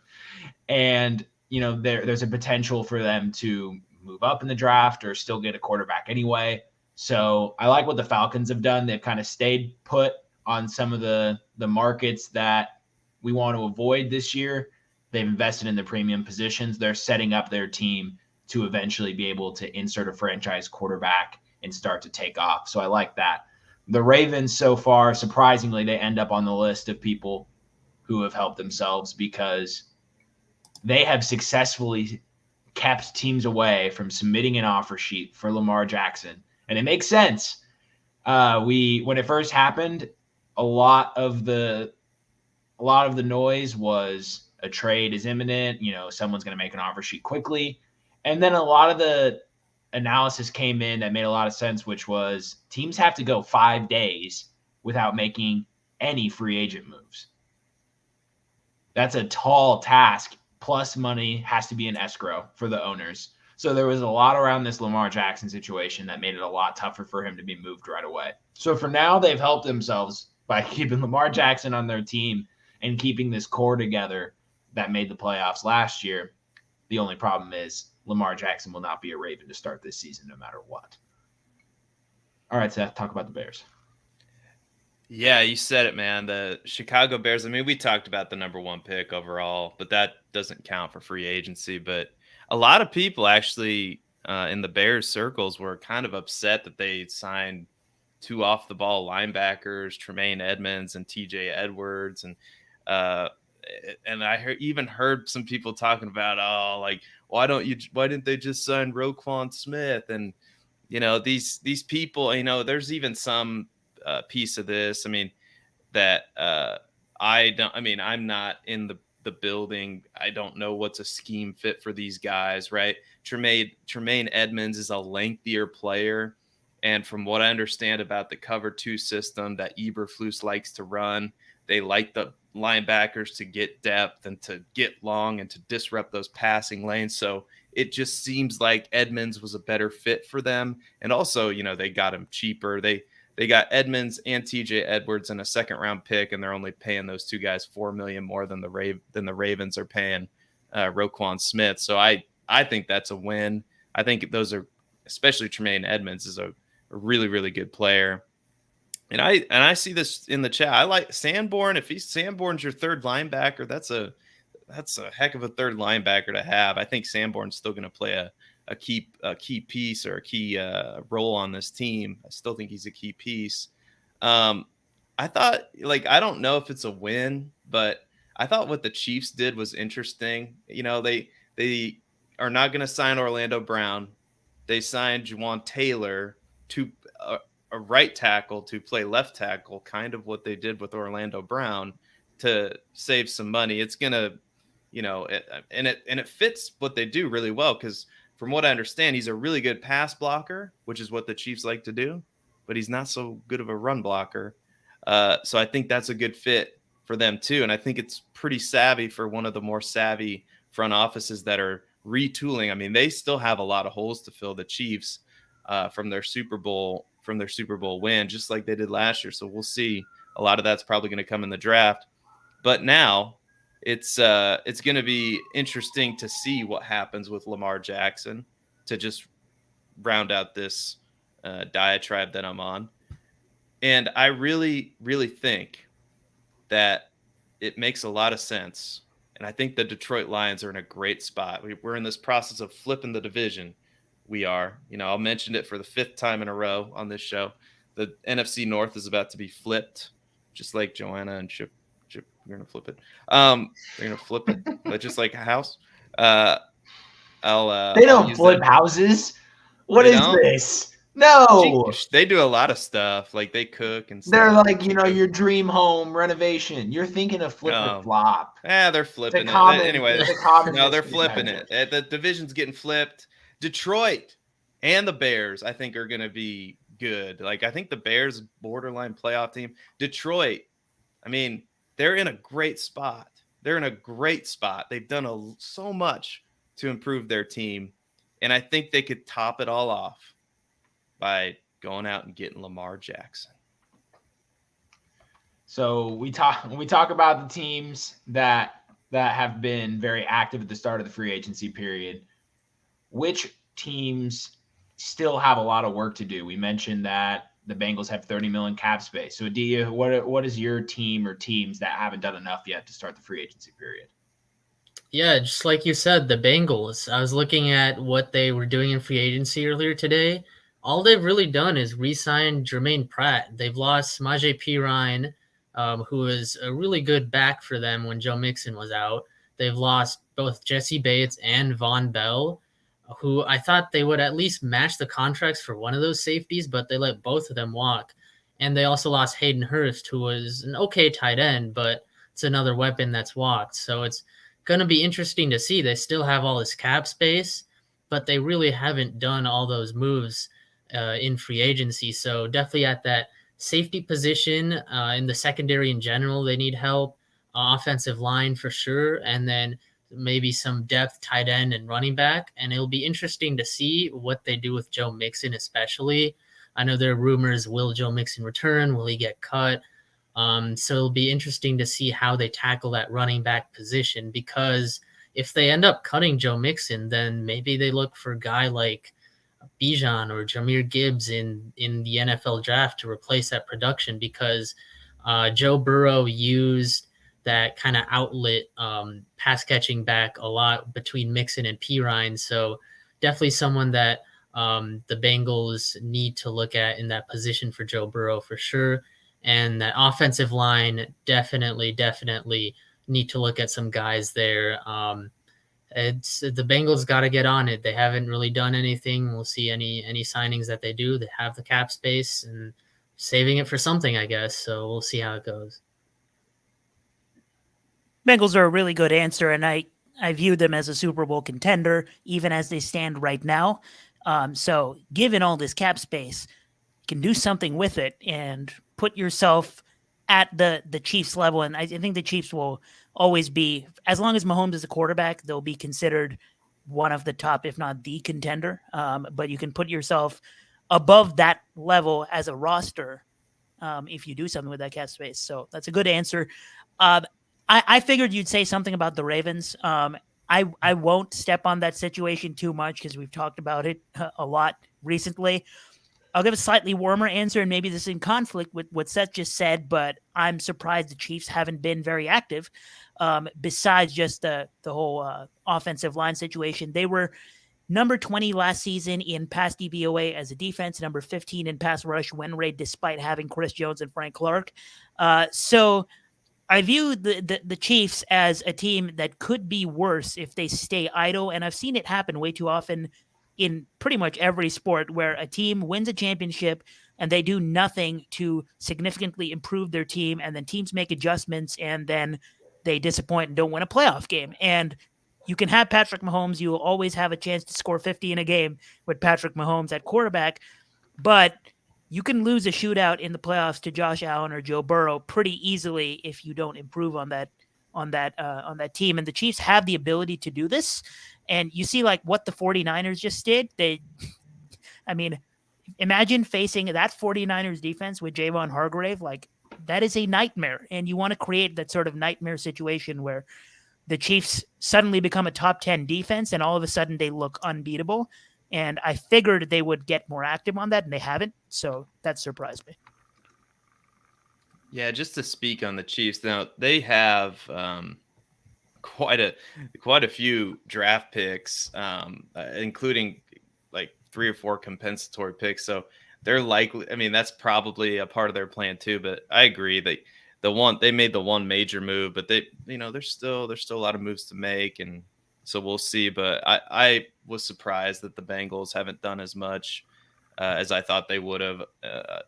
Speaker 2: And, there's a potential for them to move up in the draft or still get a quarterback anyway. So I like what the Falcons have done. They've kind of stayed put on some of the markets that we want to avoid this year. They've invested in the premium positions. They're setting up their team to eventually be able to insert a franchise quarterback and start to take off. So I like that. The Ravens so far, surprisingly, they end up on the list of people who have helped themselves because they have successfully kept teams away from submitting an offer sheet for Lamar Jackson. And it makes sense. When it first happened, a lot of the noise was a trade is imminent. Someone's going to make an offer sheet quickly. And then a lot of the analysis came in that made a lot of sense, which was teams have to go 5 days without making any free agent moves. That's a tall task. Plus money has to be in escrow for the owners. So there was a lot around this Lamar Jackson situation that made it a lot tougher for him to be moved right away. So for now, they've helped themselves by keeping Lamar Jackson on their team and keeping this core together that made the playoffs last year. The only problem is Lamar Jackson will not be a Raven to start this season no matter what. All right, Seth, talk about the Bears.
Speaker 1: Yeah, you said it, man. The Chicago Bears, we talked about the number 1 pick overall, but that doesn't count for free agency. But a lot of people actually in the Bears circles were kind of upset that they signed 2 off-the-ball linebackers, Tremaine Edmonds and TJ Edwards. And I even heard some people talking about, why didn't they just sign Roquan Smith? And, these people, there's even some piece of this. I'm not in the building. I don't know what's a scheme fit for these guys, right? Tremaine Edmonds is a lengthier player. And from what I understand about the cover 2 system that Eberflus likes to run, they like the linebackers to get depth and to get long and to disrupt those passing lanes. So it just seems like Edmonds was a better fit for them. And also, they got him cheaper. They got Edmonds and TJ Edwards in a 2nd-round pick, and they're only paying those 2 guys $4 million more than the Ravens are paying Roquan Smith. So I think that's a win. I think those are, especially Tremaine Edmonds, is a really, really good player. And I see this in the chat. I like Sanborn. If Sanborn's your 3rd linebacker, that's a heck of a 3rd linebacker to have. I think Sanborn's still going to play a key piece or a key role on this team. I still think he's a key piece. I thought, I don't know if it's a win, but I thought what the Chiefs did was interesting. They are not going to sign Orlando Brown. They signed Juwan Taylor to a right tackle to play left tackle, kind of what they did with Orlando Brown to save some money. It's going to, it fits what they do really well because from what I understand, he's a really good pass blocker, which is what the Chiefs like to do, but he's not so good of a run blocker. So I think that's a good fit for them too. And I think it's pretty savvy for one of the more savvy front offices that are retooling. They still have a lot of holes to fill, the Chiefs, from their Super Bowl win, just like they did last year. So we'll see. A lot of that's probably going to come in the draft. But now it's going to be interesting to see what happens with Lamar Jackson to just round out this diatribe that I'm on. And I really, really think that it makes a lot of sense. And I think the Detroit Lions are in a great spot. We're in this process of flipping the division. We are. I'll mention it for the 5th time in a row on this show. The NFC North is about to be flipped, just like Joanna and Chip. You're going to flip it. They're going to flip it, but just like a house.
Speaker 2: They don't flip houses. What is this? No,
Speaker 1: They do a lot of stuff. Like they cook and stuff.
Speaker 2: they're like, your dream home renovation. You're thinking of flip or
Speaker 1: Oh.
Speaker 2: flop.
Speaker 1: They're flipping
Speaker 2: common-
Speaker 1: it. Anyway,
Speaker 2: it's a common
Speaker 1: no, they're flipping
Speaker 2: misconception.
Speaker 1: it. The division's getting flipped. Detroit and the Bears, I think, are going to be good. Like, I think the Bears, borderline playoff team. Detroit, I mean, they're in a great spot. They've done so much to improve their team, and I think they could top it all off by going out and getting Lamar Jackson.
Speaker 2: So when we talk about the teams that have been very active at the start of the free agency period, which teams still have a lot of work to do? We mentioned that the Bengals have 30 million cap space. So Adia, what is your team or teams that haven't done enough yet to start the free agency period?
Speaker 3: Yeah, just like you said, the Bengals. I was looking at what they were doing in free agency earlier today. All they've really done is re-sign Jermaine Pratt. They've lost Samaje Perine, who was a really good back for them when Joe Mixon was out. They've lost both Jesse Bates and Von Bell, who I thought they would at least match the contracts for one of those safeties, but they let both of them walk. And they also lost Hayden Hurst, who was an okay tight end, but it's another weapon that's walked. So it's going to be interesting to see. They still have all this cap space, but they really haven't done all those moves in free agency. So definitely at that safety position, in the secondary in general, they need help. Offensive line for sure, and then maybe some depth tight end and running back. And it'll be interesting to see what they do with Joe Mixon, especially. I know there are rumors, will Joe Mixon return? Will he get cut? So it'll be interesting to see how they tackle that running back position, because if they end up cutting Joe Mixon, then maybe they look for a guy like Bijan or Jahmyr Gibbs in the NFL draft to replace that production, because Joe Burrow used that kind of outlet pass catching back a lot between Mixon and Perine. So definitely someone that the Bengals need to look at in that position for Joe Burrow for sure. And that offensive line definitely need to look at some guys there. It's the Bengals got to get on it. They haven't really done anything. We'll see any signings that they do. They have the cap space and saving it for something, I guess. So we'll see how it goes.
Speaker 4: Bengals are a really good answer, and I view them as a Super Bowl contender, even as they stand right now. So given all this cap space, you can do something with it and put yourself at the Chiefs level. And I think the Chiefs will always be, as long as Mahomes is a quarterback, they'll be considered one of the top, if not the contender. But you can put yourself above that level as a roster if you do something with that cap space. So that's a good answer. I figured you'd say something about the Ravens. I won't step on that situation too much because we've talked about it a lot recently. I'll give a slightly warmer answer, and maybe this is in conflict with what Seth just said, but I'm surprised the Chiefs haven't been very active besides just the whole offensive line situation. They were number 20 last season in pass DVOA as a defense, number 15 in pass rush win rate, despite having Chris Jones and Frank Clark. So I view the Chiefs as a team that could be worse if they stay idle, and I've seen it happen way too often in pretty much every sport where a team wins a championship and they do nothing to significantly improve their team, and then teams make adjustments and then they disappoint and don't win a playoff game. And you can have Patrick Mahomes. You will always have a chance to score 50 in a game with Patrick Mahomes at quarterback, but you can lose a shootout in the playoffs to Josh Allen or Joe Burrow pretty easily if you don't improve on that team. And the Chiefs have the ability to do this. And you see like what the 49ers just did. Imagine facing that 49ers defense with Javon Hargrave. Like, that is a nightmare. And you want to create that sort of nightmare situation where the Chiefs suddenly become a top 10 defense and all of a sudden they look unbeatable. And I figured they would get more active on that, and they haven't. So that surprised me.
Speaker 1: Yeah, just to speak on the Chiefs, now they have quite a few draft picks, including like 3 or 4 compensatory picks. So they're likely. I mean, that's probably a part of their plan too. But I agree that they made the one major move, but there's still a lot of moves to make, and so we'll see. But I was surprised that the Bengals haven't done as much as I thought they would have.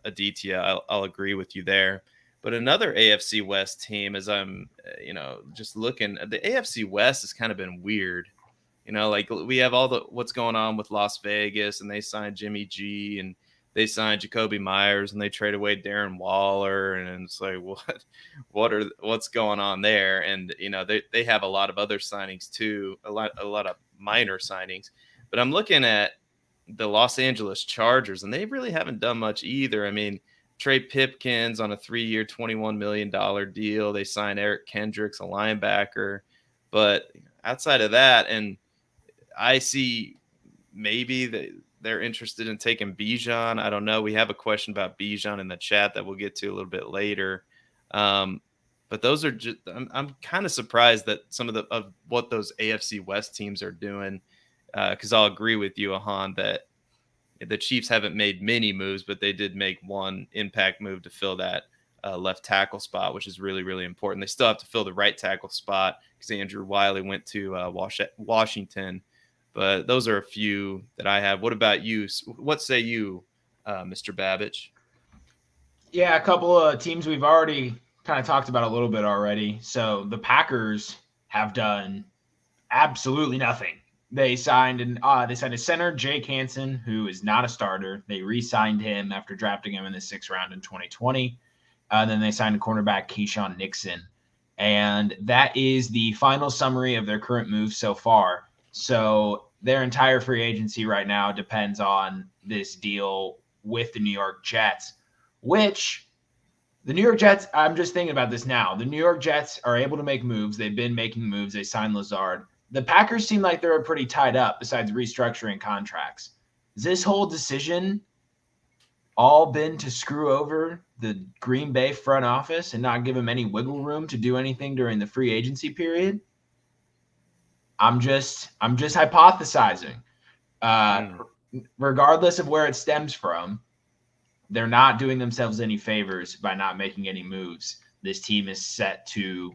Speaker 1: Aditya, I'll agree with you there. But another AFC West team, as I'm, just looking, the AFC West has kind of been weird. Like we have all what's going on with Las Vegas, and they signed Jimmy G, and they signed Jacoby Myers, and they trade away Darren Waller, and it's like what's going on there? And they have a lot of other signings too, a lot of minor signings. But I'm looking at the Los Angeles Chargers, and they really haven't done much either. I mean, Trey Pipkins on a 3-year, $21 million deal. They signed Eric Kendricks, a linebacker. But outside of that, and I see maybe they're interested in taking Bijan. I don't know. We have a question about Bijan in the chat that we'll get to a little bit later. But those are just, I'm kind of surprised that some of what those AFC West teams are doing, because I'll agree with you, Ahan, that the Chiefs haven't made many moves, but they did make one impact move to fill that left tackle spot, which is really, really important. They still have to fill the right tackle spot because Andrew Wiley went to Washington. But those are a few that I have. What about you? What say you, Mr. Babbage?
Speaker 2: Yeah, a couple of teams we've already kind of talked about a little bit already. So the Packers have done absolutely nothing. They signed a center, Jake Hansen, who is not a starter. They re-signed him after drafting him in the 6th round in 2020. Then they signed a cornerback, Keyshawn Nixon. And that is the final summary of their current moves so far. So their entire free agency right now depends on this deal with the New York Jets, which the New York Jets, I'm just thinking about this now. The New York Jets are able to make moves. They've been making moves. They signed Lazard. The Packers seem like they're pretty tied up besides restructuring contracts. Has this whole decision all been to screw over the Green Bay front office and not give them any wiggle room to do anything during the free agency period? I'm just hypothesizing. Regardless of where it stems from, they're not doing themselves any favors by not making any moves. This team is set to,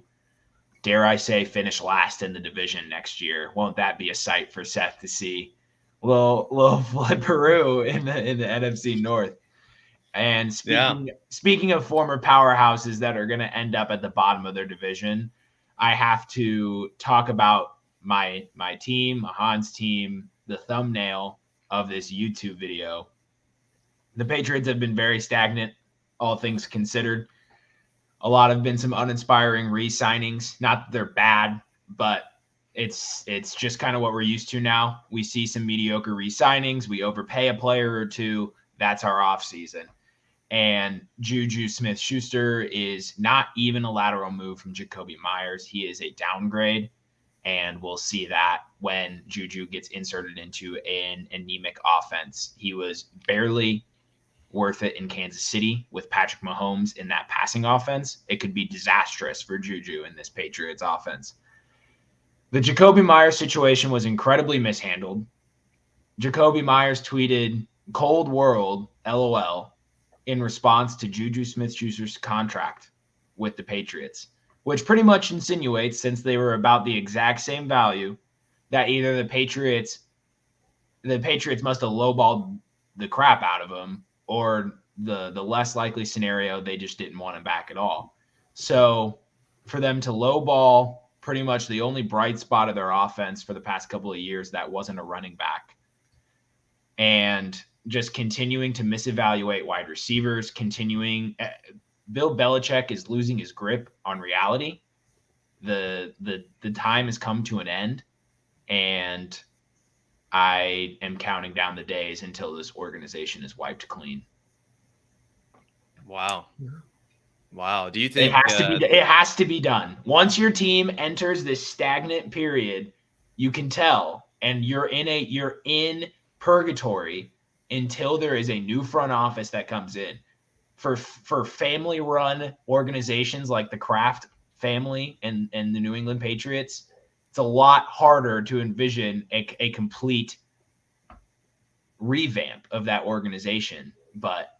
Speaker 2: dare I say, finish last in the division next year. Won't that be a sight for Seth to see? Little flipperoo in the NFC North. And speaking of former powerhouses that are going to end up at the bottom of their division, I have to talk about my team, Ahan's team, the thumbnail of this YouTube video. The Patriots have been very stagnant, all things considered. A lot have been some uninspiring re-signings. Not that they're bad, but it's just kind of what we're used to now. We see some mediocre re-signings. We overpay a player or two. That's our offseason. And Juju Smith-Schuster is not even a lateral move from Jacoby Myers. He is a downgrade, and we'll see that when Juju gets inserted into an anemic offense. He was barely worth it in Kansas City with Patrick Mahomes in that passing offense. It could be disastrous for Juju in this Patriots offense. The Jacoby Myers situation was incredibly mishandled. Jacoby Myers tweeted, "Cold world, LOL," in response to Juju Smith-Schuster's contract with the Patriots, which pretty much insinuates, since they were about the exact same value, that either the Patriots must have lowballed the crap out of him, or the less likely scenario, they just didn't want him back at all. So for them to lowball pretty much the only bright spot of their offense for the past couple of years that wasn't a running back, and just continuing to misevaluate wide receivers, Bill Belichick is losing his grip on reality. The time has come to an end, and I am counting down the days until this organization is wiped clean.
Speaker 1: Wow. Do you think
Speaker 2: it has to be done? Once your team enters this stagnant period, you can tell, and you're in purgatory until there is a new front office that comes in. For family-run organizations like the Kraft family and the New England Patriots, it's a lot harder to envision a complete revamp of that organization, but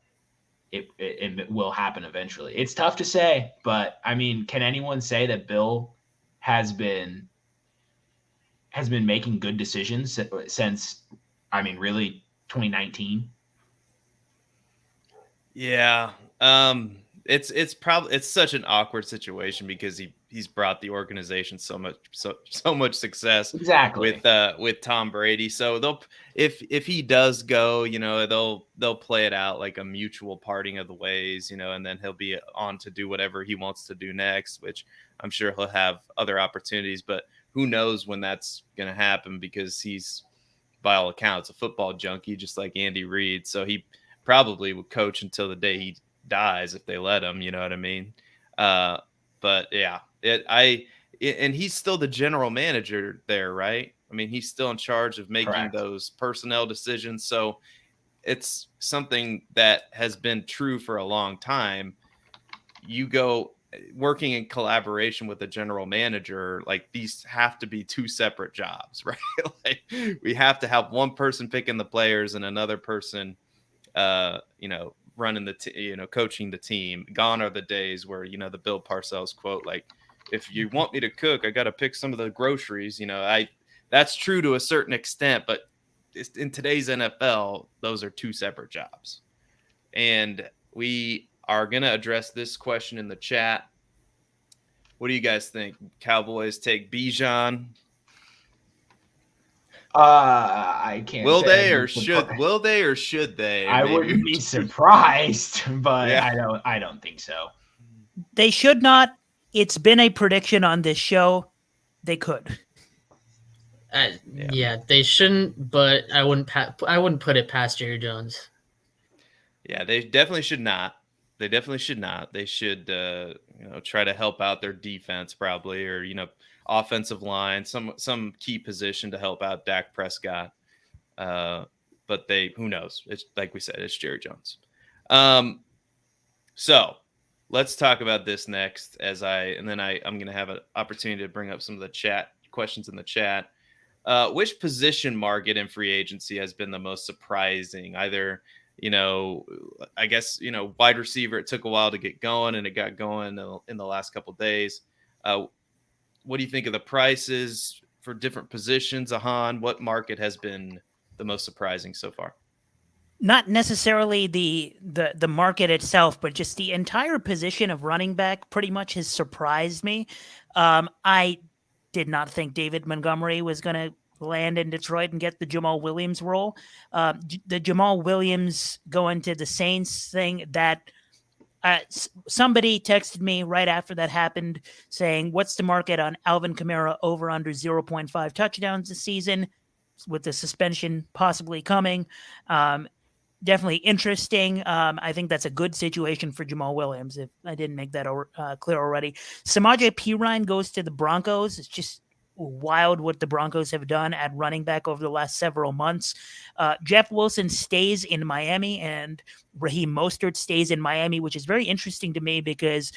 Speaker 2: it will happen eventually. It's tough to say, but I mean, can anyone say that Bill has been making good decisions since, I mean, really 2019?
Speaker 1: Yeah. It's probably it's such an awkward situation because he's brought the organization so much success
Speaker 2: Exactly.
Speaker 1: with Tom Brady. So they'll if he does go, they'll play it out like a mutual parting of the ways, and then he'll be on to do whatever he wants to do next, which I'm sure he'll have other opportunities, but who knows when that's going to happen because he's by all accounts a football junkie just like Andy Reid. So he probably would coach until the day he dies if they let him, you know what I mean? But yeah, and he's still the general manager there, right? I mean, he's still in charge of making
Speaker 2: Correct.
Speaker 1: those personnel decisions. So it's something that has been true for a long time. You go working in collaboration with a general manager, like these have to be two separate jobs, right? Like we have to have one person picking the players and another person running coaching the team. Gone are the days where, the Bill Parcells quote, like, if you want me to cook, I got to pick some of the groceries. That's true to a certain extent, but in today's NFL, those are two separate jobs. And we are going to address this question in the chat. What do you guys think? Cowboys take Bijan?
Speaker 2: I can't.
Speaker 1: Will
Speaker 2: say
Speaker 1: they or should they?
Speaker 2: I
Speaker 1: Maybe.
Speaker 2: wouldn't be surprised, but
Speaker 1: Yeah.
Speaker 2: I don't think so.
Speaker 4: They should not. It's been a prediction on this show. They could.
Speaker 3: Yeah, they shouldn't, but I wouldn't put it past Jerry Jones.
Speaker 1: Yeah, they definitely should not. They definitely should not. They should, try to help out their defense probably, or offensive line, some key position to help out Dak Prescott. But who knows? It's like we said, it's Jerry Jones. So let's talk about this next. I'm going to have an opportunity to bring up some of the chat questions in the chat. Which position market in free agency has been the most surprising? Either, I guess, wide receiver, it took a while to get going and it got going in the last couple of days. What do you think of the prices for different positions? Ahan, what market has been the most surprising so far?
Speaker 4: Not necessarily the market itself, but just the entire position of running back pretty much has surprised me. I did not think David Montgomery was going to land in Detroit and get the Jamal Williams role. The Jamal Williams going to the Saints thing, that somebody texted me right after that happened saying, what's the market on Alvin Kamara over under 0.5 touchdowns this season with the suspension possibly coming? Definitely interesting. I think that's a good situation for Jamal Williams, if I didn't make that clear already. Samaje Perine goes to the Broncos. It's just wild what the Broncos have done at running back over the last several months. Jeff Wilson stays in Miami, and Raheem Mostert stays in Miami, which is very interesting to me because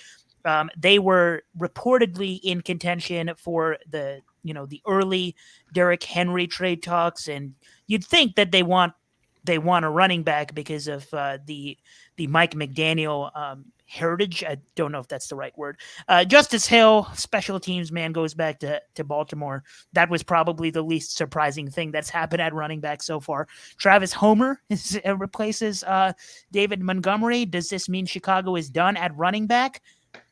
Speaker 4: they were reportedly in contention for the early Derrick Henry trade talks, and you'd think that they want a running back because of the Mike McDaniel heritage. I don't know if that's the right word. Justice Hill, special teams man, goes back to Baltimore. That was probably the least surprising thing that's happened at running back so far. Travis Homer replaces David Montgomery. Does this mean Chicago is done at running back?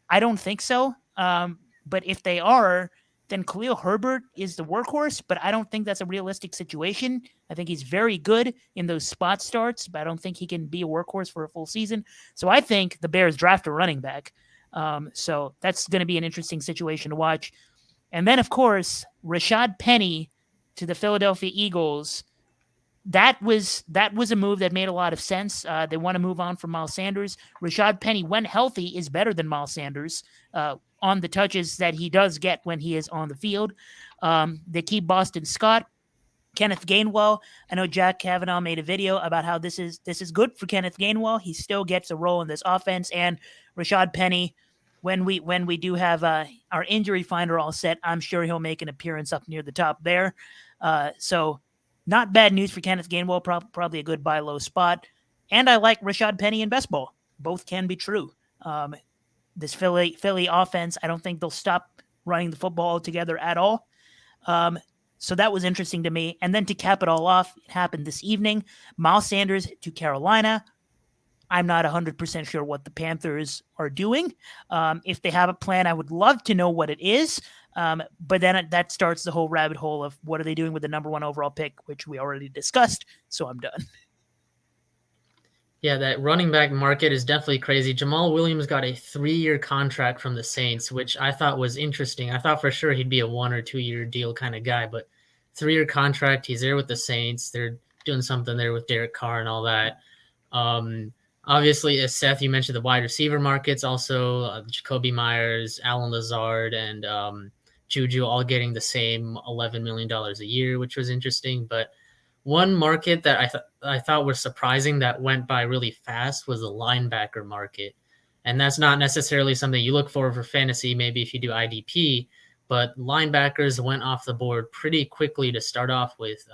Speaker 4: I don't think so. But if they are, then Khalil Herbert is the workhorse, but I don't think that's a realistic situation. I think he's very good in those spot starts, but I don't think he can be a workhorse for a full season. So I think the Bears draft a running back. So that's going to be an interesting situation to watch. And then, of course, Rashad Penny to the Philadelphia Eagles. That was a move that made a lot of sense. They want to move on from Miles Sanders. Rashad Penny, when healthy, is better than Miles Sanders on the touches that he does get when he is on the field. They keep Boston Scott. Kenneth Gainwell. I know Jack Kavanaugh made a video about how this is good for Kenneth Gainwell. He still gets a role in this offense. And Rashad Penny, when we do have our injury finder all set, I'm sure he'll make an appearance up near the top there. So not bad news for Kenneth Gainwell, probably a good buy low spot. And I like Rashad Penny and best ball. Both can be true. This Philly offense, I don't think they'll stop running the football altogether at all. So that was interesting to me. And then to cap it all off, it happened this evening. Miles Sanders to Carolina. I'm not 100% sure what the Panthers are doing. If they have a plan, I would love to know what it is. But then that starts the whole rabbit hole of what are they doing with the number 1 overall pick, which we already discussed. So I'm done.
Speaker 3: Yeah, that running back market is definitely crazy. Jamal Williams got a 3-year contract from the Saints, which I thought was interesting. I thought for sure he'd be a 1 or 2 year deal kind of guy, but 3-year contract. He's there with the Saints. They're doing something there with Derek Carr and all that. Obviously, as Seth, you mentioned the wide receiver markets, also Jacoby Myers, Alan Lazard, and Juju all getting the same $11 million a year, which was interesting. But one market that I thought was surprising that went by really fast was the linebacker market. And that's not necessarily something you look for fantasy, maybe if you do IDP, but linebackers went off the board pretty quickly to start off with.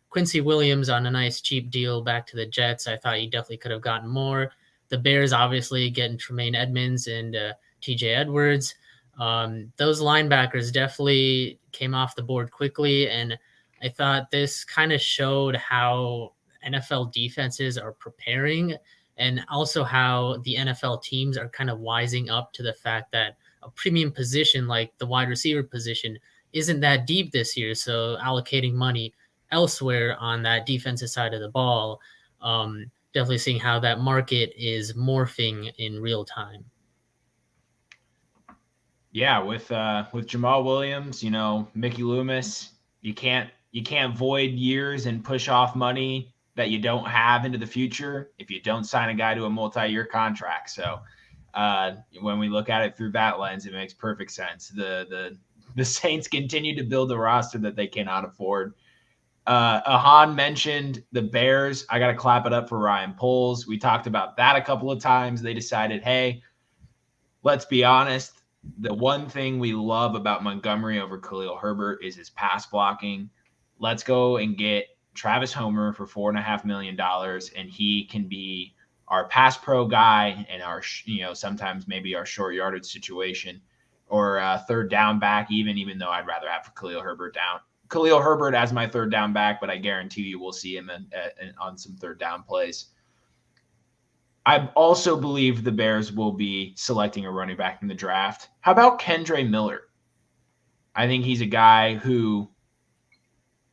Speaker 3: Quincy Williams on a nice cheap deal back to the Jets. I thought you definitely could have gotten more. The Bears obviously getting Tremaine Edmonds and TJ Edwards. Those linebackers definitely came off the board quickly, and I thought this kind of showed how NFL defenses are preparing and also how the NFL teams are kind of wising up to the fact that a premium position like the wide receiver position isn't that deep this year. So allocating money elsewhere on that defensive side of the ball, definitely seeing how that market is morphing in real time.
Speaker 2: Yeah, with Jamal Williams, Mickey Loomis, you can't void years and push off money that you don't have into the future if you don't sign a guy to a multi-year contract. So when we look at it through that lens, it makes perfect sense. The Saints continue to build a roster that they cannot afford. Ahan mentioned the Bears. I got to clap it up for Ryan Poles. We talked about that a couple of times. They decided, hey, let's be honest. The one thing we love about Montgomery over Khalil Herbert is his pass blocking. Let's go and get Travis Homer for $4.5 million, and he can be our pass pro guy and our, sometimes maybe our short yardage situation or third down back, even though I'd rather have Khalil Herbert as my third down back, but I guarantee you we'll see him on some third down plays. I also believe the Bears will be selecting a running back in the draft. How about Kendre Miller? I think he's a guy who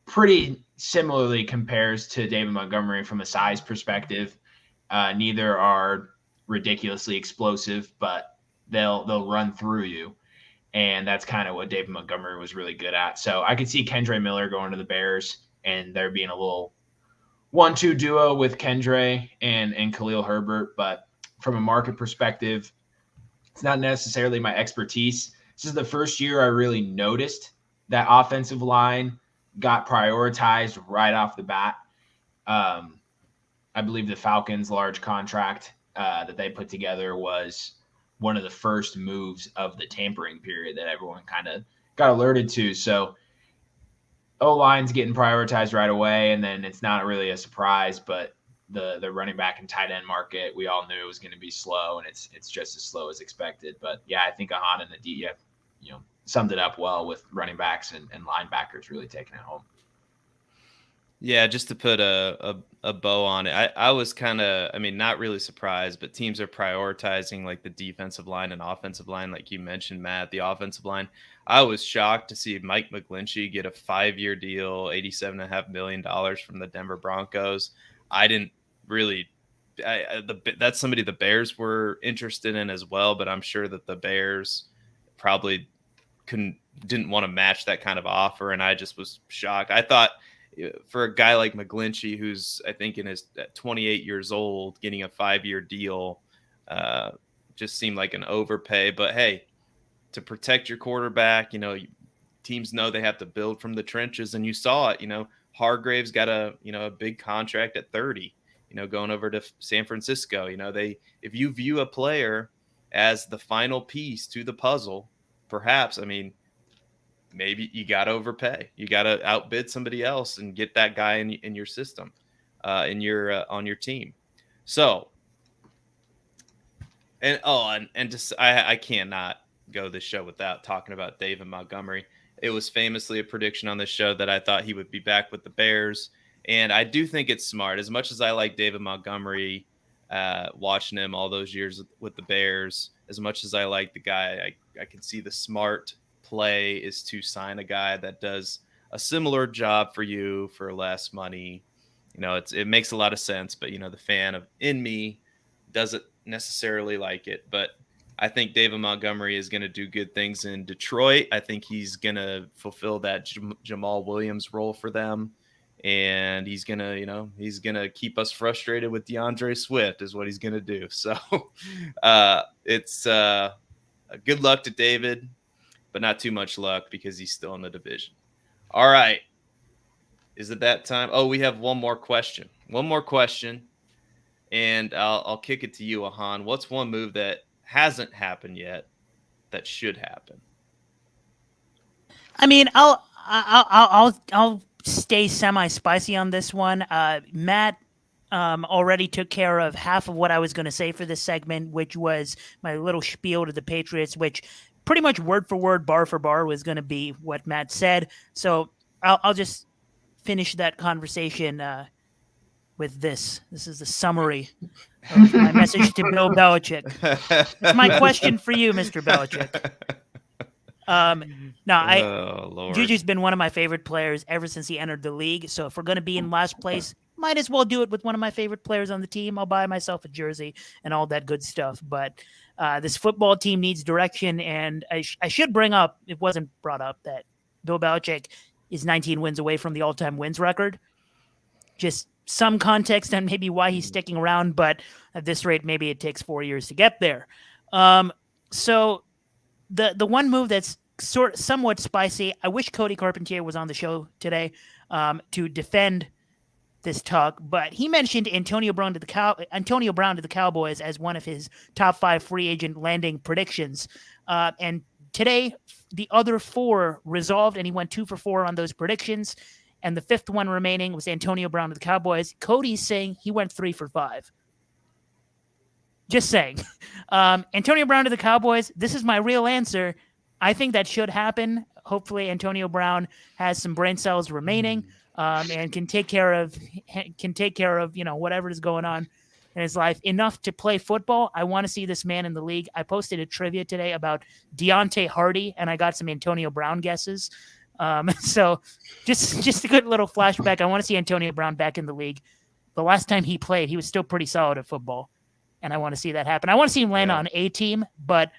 Speaker 2: pretty similarly compares to David Montgomery from a size perspective. Neither are ridiculously explosive, but they'll run through you. And that's kind of what David Montgomery was really good at. So I could see Kendre Miller going to the Bears and there being a little 1-2 duo with Kendre and Khalil Herbert. But from a market perspective, it's not necessarily my expertise. This is the first year I really noticed that offensive line got prioritized right off the bat. I believe the Falcons' large contract that they put together was one of the first moves of the tampering period that everyone kind of got alerted to. So O-line's getting prioritized right away, and then it's not really a surprise, but the running back and tight end market, we all knew it was going to be slow, and it's just as slow as expected. But yeah, I think Ahan and the D, summed it up well with running backs and linebackers really taking it home.
Speaker 1: Yeah, just to put a bow on it, I was kind of, not really surprised, but teams are prioritizing like the defensive line and offensive line, like you mentioned, Matt. The offensive line, I was shocked to see Mike McGlinchey get a 5-year deal, $87.5 million from the Denver Broncos. I didn't really. That's somebody the Bears were interested in as well, but I'm sure that the Bears probably didn't want to match that kind of offer, and I just was shocked. I thought, for a guy like McGlinchey, who's I think at 28 years old, getting a 5-year deal just seemed like an overpay. But hey, to protect your quarterback, teams know they have to build from the trenches, and you saw it. Hargraves got a big contract at 30. Going over to San Francisco. If you view a player as the final piece to the puzzle, perhaps maybe you got to overpay. You got to outbid somebody else and get that guy in your system, on your team. So, I cannot go this show without talking about David Montgomery. It was famously a prediction on this show that I thought he would be back with the Bears, and I do think it's smart. As much as I like David Montgomery, watching him all those years with the Bears. As much as I like the guy, I can see the smart play is to sign a guy that does a similar job for you for less money. It makes a lot of sense, but the fan in me doesn't necessarily like it. But I think David Montgomery is going to do good things in Detroit. I think he's going to fulfill that Jamal Williams role for them. And he's going to keep us frustrated with DeAndre Swift is what he's going to do. So it's good luck to David, but not too much luck because he's still in the division. All right. Is it that time? Oh, we have one more question. And I'll kick it to you, Ahan. What's one move that hasn't happened yet that should happen?
Speaker 4: I mean, I'll stay semi-spicy on this one. Matt already took care of half of what I was going to say for this segment, which was my little spiel to the Patriots, which pretty much word for word, bar for bar was going to be what Matt said. So I'll just finish that conversation with this. This is the summary of my message to Bill Belichick. It's my question for you, Mr. Belichick. Juju's been one of my favorite players ever since he entered the league. So if we're going to be in last place, might as well do it with one of my favorite players on the team. I'll buy myself a jersey and all that good stuff. But this football team needs direction. And I should bring up, it wasn't brought up, that Bill Belichick is 19 wins away from the all-time wins record. Just some context on maybe why he's sticking around, but at this rate, maybe it takes 4 years to get there. So the one move that's somewhat spicy, I wish Cody Carpentier was on the show today to defend this talk, but he mentioned Antonio Brown to the Cowboys as one of his top 5 free agent landing predictions. And today, the other 4 resolved, and he went 2 for 4 on those predictions. And the 5th one remaining was Antonio Brown to the Cowboys. Cody's saying he went 3 for 5. Just saying. Antonio Brown to the Cowboys, this is my real answer. I think that should happen. Hopefully Antonio Brown has some brain cells remaining and can take care of whatever is going on in his life enough to play football. I want to see this man in the league. I posted a trivia today about Deontay Hardy, and I got some Antonio Brown guesses. So just a good little flashback. I want to see Antonio Brown back in the league. The last time he played, he was still pretty solid at football, and I want to see that happen. I want to see him land on a team, but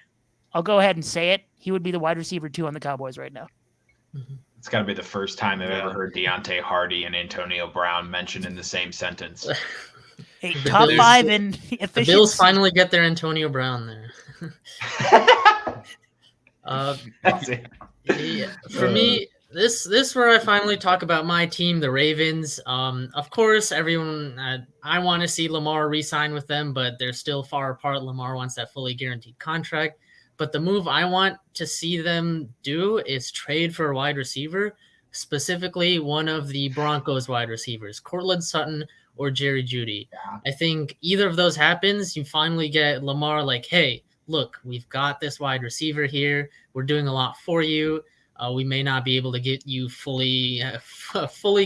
Speaker 4: I'll go ahead and say it. He would be the wide receiver 2 on the Cowboys right now.
Speaker 2: It's got to be the first time I've ever heard Deontay Hardy and Antonio Brown mentioned in the same sentence.
Speaker 4: Hey, top 5 in efficiency.
Speaker 3: The Bills finally get their Antonio Brown there. For me, this where I finally talk about my team, the Ravens. Of course, everyone, I want to see Lamar re-sign with them, but they're still far apart. Lamar wants that fully guaranteed contract. But the move I want to see them do is trade for a wide receiver, specifically one of the Broncos wide receivers, Courtland Sutton or Jerry Jeudy. Yeah. I think either of those happens, you finally get Lamar like, hey, look, we've got this wide receiver here. We're doing a lot for you. We may not be able to get you fully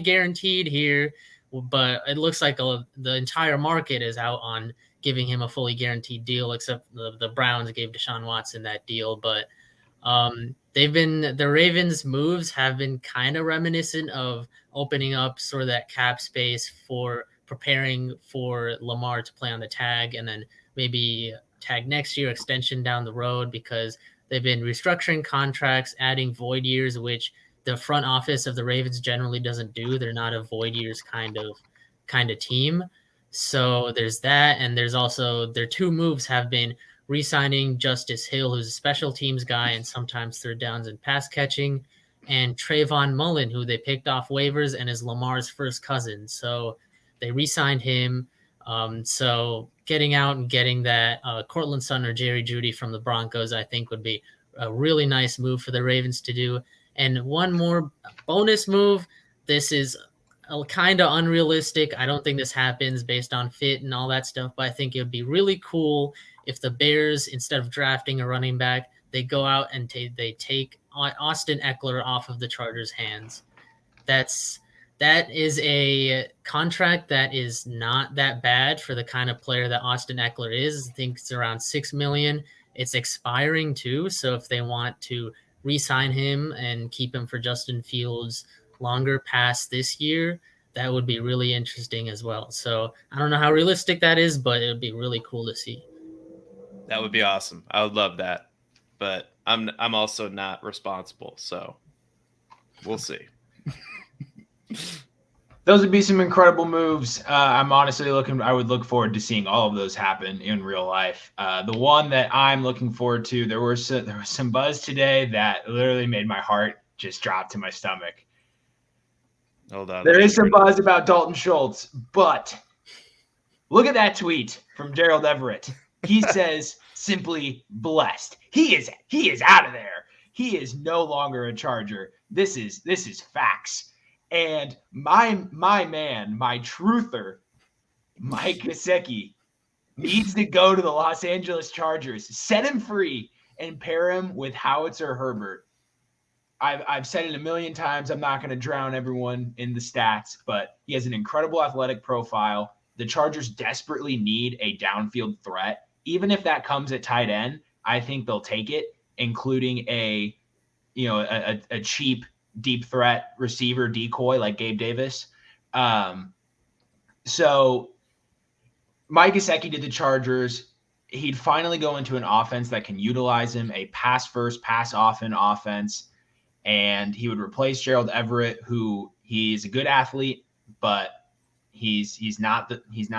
Speaker 3: guaranteed here, but it looks like the entire market is out on giving him a fully guaranteed deal, except the Browns gave Deshaun Watson that deal. But the Ravens' moves have been kind of reminiscent of opening up sort of that cap space for preparing for Lamar to play on the tag, and then maybe tag next year, extension down the road, because they've been restructuring contracts, adding void years, which the front office of the Ravens generally doesn't do. They're not a void years kind of team. So there's that, and there's also their 2 moves have been re-signing Justice Hill, who's a special teams guy and sometimes third downs and pass catching, and Trayvon Mullen, who they picked off waivers and is Lamar's first cousin. So they re-signed him. So getting out and getting that Courtland Sutton or Jerry Jeudy from the Broncos, I think would be a really nice move for the Ravens to do. And one more bonus move. This is kind of unrealistic. I don't think this happens based on fit and all that stuff, but I think it would be really cool if the Bears, instead of drafting a running back, they go out and they take Austin Eckler off of the Chargers' hands. That's that is a contract that is not that bad for the kind of player that Austin Eckler is. I think it's around $6 million. It's expiring too, so if they want to re-sign him and keep him for Justin Fields longer past this year, that would be really interesting as well. So I don't know how realistic that is, but it would be really cool to see.
Speaker 1: That would be awesome. I would love that, but I'm also not responsible, so we'll see.
Speaker 2: Those would be some incredible moves. I'm honestly I would look forward to seeing all of those happen in real life. The one that I'm looking forward to, there was some buzz today that literally made my heart just drop to my stomach.
Speaker 1: Hold on.
Speaker 2: There is some buzz about Dalton Schultz, but look at that tweet from Gerald Everett. He says simply blessed. He is out of there. He is no longer a Charger. This is facts. And my man, my truther, Mike Gesicki, needs to go to the Los Angeles Chargers. Set him free and pair him with Howitzer Herbert. I've said it a million times. I'm not going to drown everyone in the stats, but he has an incredible athletic profile. The Chargers desperately need a downfield threat. Even if that comes at tight end, I think they'll take it, including a cheap deep threat receiver decoy like Gabe Davis. So Mike Gesicki to the Chargers, he'd finally go into an offense that can utilize him, a pass first, pass often offense. And he would replace Gerald Everett, who he's a good athlete, but he's not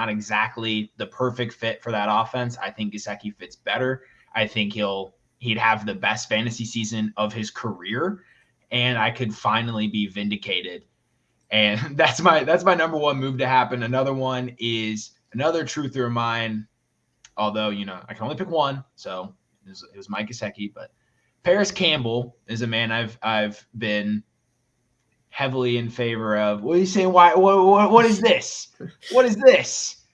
Speaker 2: exactly the perfect fit for that offense. I think Gesicki fits better. I think he'd have the best fantasy season of his career, and I could finally be vindicated. And that's my number one move to happen. Another one is another truther of mine, although I can only pick one, so it was Mike Gesicki, but Paris Campbell is a man I've been heavily in favor of. What are you saying? Why? What is this? What is this?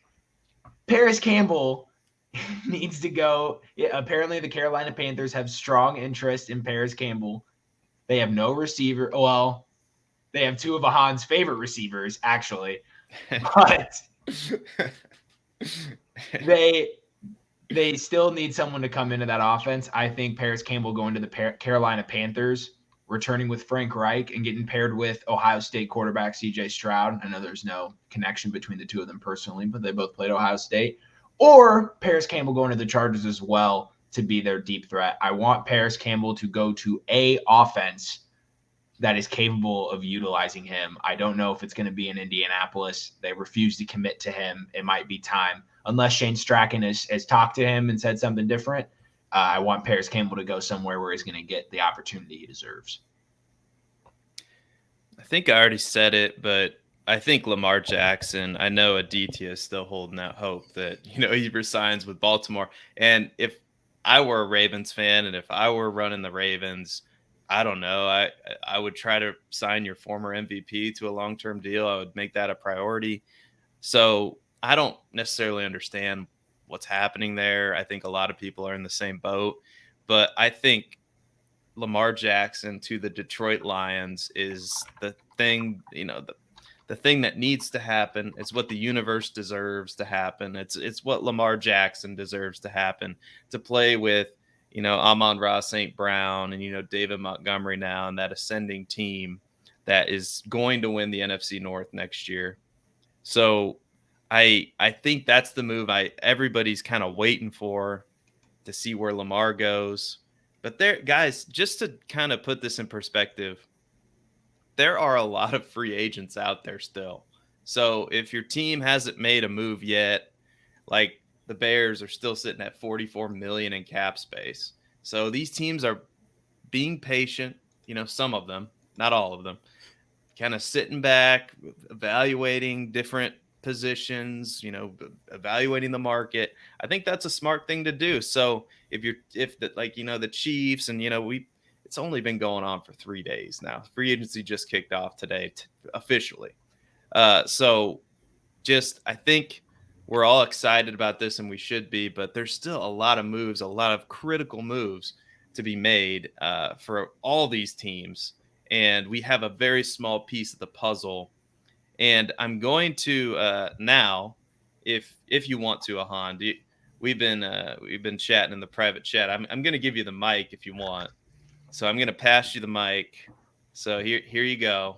Speaker 2: Paris Campbell needs to go. Yeah, apparently, the Carolina Panthers have strong interest in Paris Campbell. They have no receiver. Well, they have two of Ahan's favorite receivers, actually, but they still need someone to come into that offense. I think Paris Campbell going to the Carolina Panthers, returning with Frank Reich and getting paired with Ohio State quarterback C.J. Stroud. I know there's no connection between the two of them personally, but they both played Ohio State. Or Paris Campbell going to the Chargers as well to be their deep threat. I want Paris Campbell to go to a offense that is capable of utilizing him. I don't know if it's going to be in Indianapolis. They refuse to commit to him. It might be time. Unless Shane Strachan has talked to him and said something different, I want Paris Campbell to go somewhere where he's going to get the opportunity he deserves.
Speaker 1: I think I already said it, but I think Lamar Jackson, I know Aditya is still holding out hope that, he resigns with Baltimore. And if I were a Ravens fan and if I were running the Ravens, I don't know. I would try to sign your former MVP to a long-term deal. I would make that a priority. So I don't necessarily understand what's happening there. I think a lot of people are in the same boat, but I think Lamar Jackson to the Detroit Lions is the thing, the thing that needs to happen. It's what the universe deserves to happen. It's what Lamar Jackson deserves to happen, to play with, Amon-Ra St. Brown and, David Montgomery now, and that ascending team that is going to win the NFC North next year. So I think that's the move everybody's kind of waiting for, to see where Lamar goes. But there, guys, just to kind of put this in perspective, there are a lot of free agents out there still. So if your team hasn't made a move yet, like the Bears are still sitting at $44 million in cap space. So these teams are being patient, some of them, not all of them, kind of sitting back, evaluating different positions, evaluating the market. I think that's a smart thing to do. So the Chiefs and, it's only been going on for 3 days now. Free agency just kicked off today officially. So I think we're all excited about this, and we should be, but there's still a lot of moves, a lot of critical moves to be made for all these teams. And we have a very small piece of the puzzle And I'm going to now, if you want to, Ahan, we've been chatting in the private chat. I'm going to give you the mic if you want. So I'm going to pass you the mic. So here you go.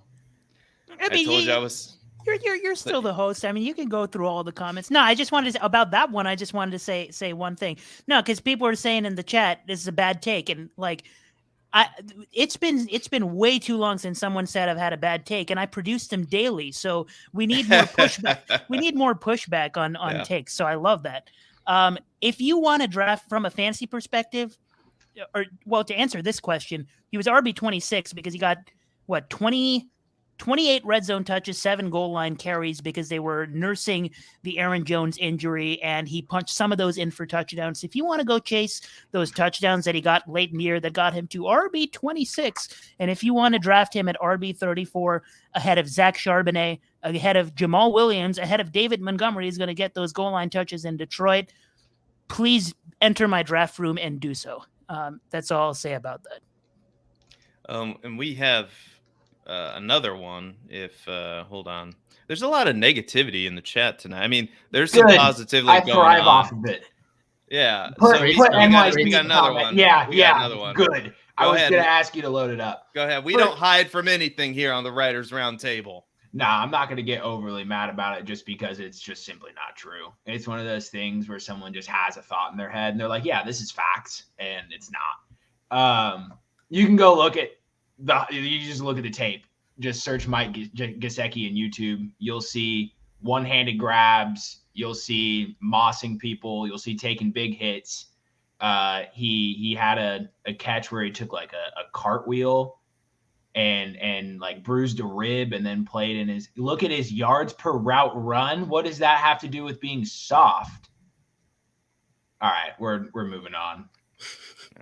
Speaker 4: I mean,
Speaker 1: told you I was.
Speaker 4: You're still the host. I mean, you can go through all the comments. No, I just wanted to, about that one. I just wanted to say one thing. No, because people are saying in the chat this is a bad take, and like, it's been way too long since someone said I've had a bad take, and I produce them daily. So we need more pushback. We need more pushback on takes. So I love that. If you want to draft from a fantasy perspective, or well, to answer this question, he was RB26 because he got what 28 red zone touches, 7 goal line carries because they were nursing the Aaron Jones injury, and he punched some of those in for touchdowns. If you want to go chase those touchdowns that he got late in the year that got him to RB26, and if you want to draft him at RB34 ahead of Zach Charbonnet, ahead of Jamal Williams, ahead of David Montgomery, is going to get those goal line touches in Detroit, please enter my draft room and do so. That's all I'll say about that.
Speaker 1: And we have another one. If hold on, there's a lot of negativity in the chat tonight. I mean, there's some positivity going on.
Speaker 2: I thrive off of it.
Speaker 1: Yeah.
Speaker 2: Put
Speaker 1: we got another one.
Speaker 2: Yeah,
Speaker 1: we got another one.
Speaker 2: Good. I was going to ask you to load it up.
Speaker 1: Go ahead. We don't hide from anything here on the Writers Roundtable.
Speaker 2: Nah, I'm not going to get overly mad about it just because it's just simply not true. It's one of those things where someone just has a thought in their head and they're like, yeah, this is facts, and it's not. You can go look at you just look at the tape. Just search Mike Gesicki in YouTube. You'll see one-handed grabs. You'll see mossing people. You'll see taking big hits. He had a catch where he took like a cartwheel and like bruised a rib and then played in his. Look at his yards per route run. What does that have to do with being soft? All right, we're moving on.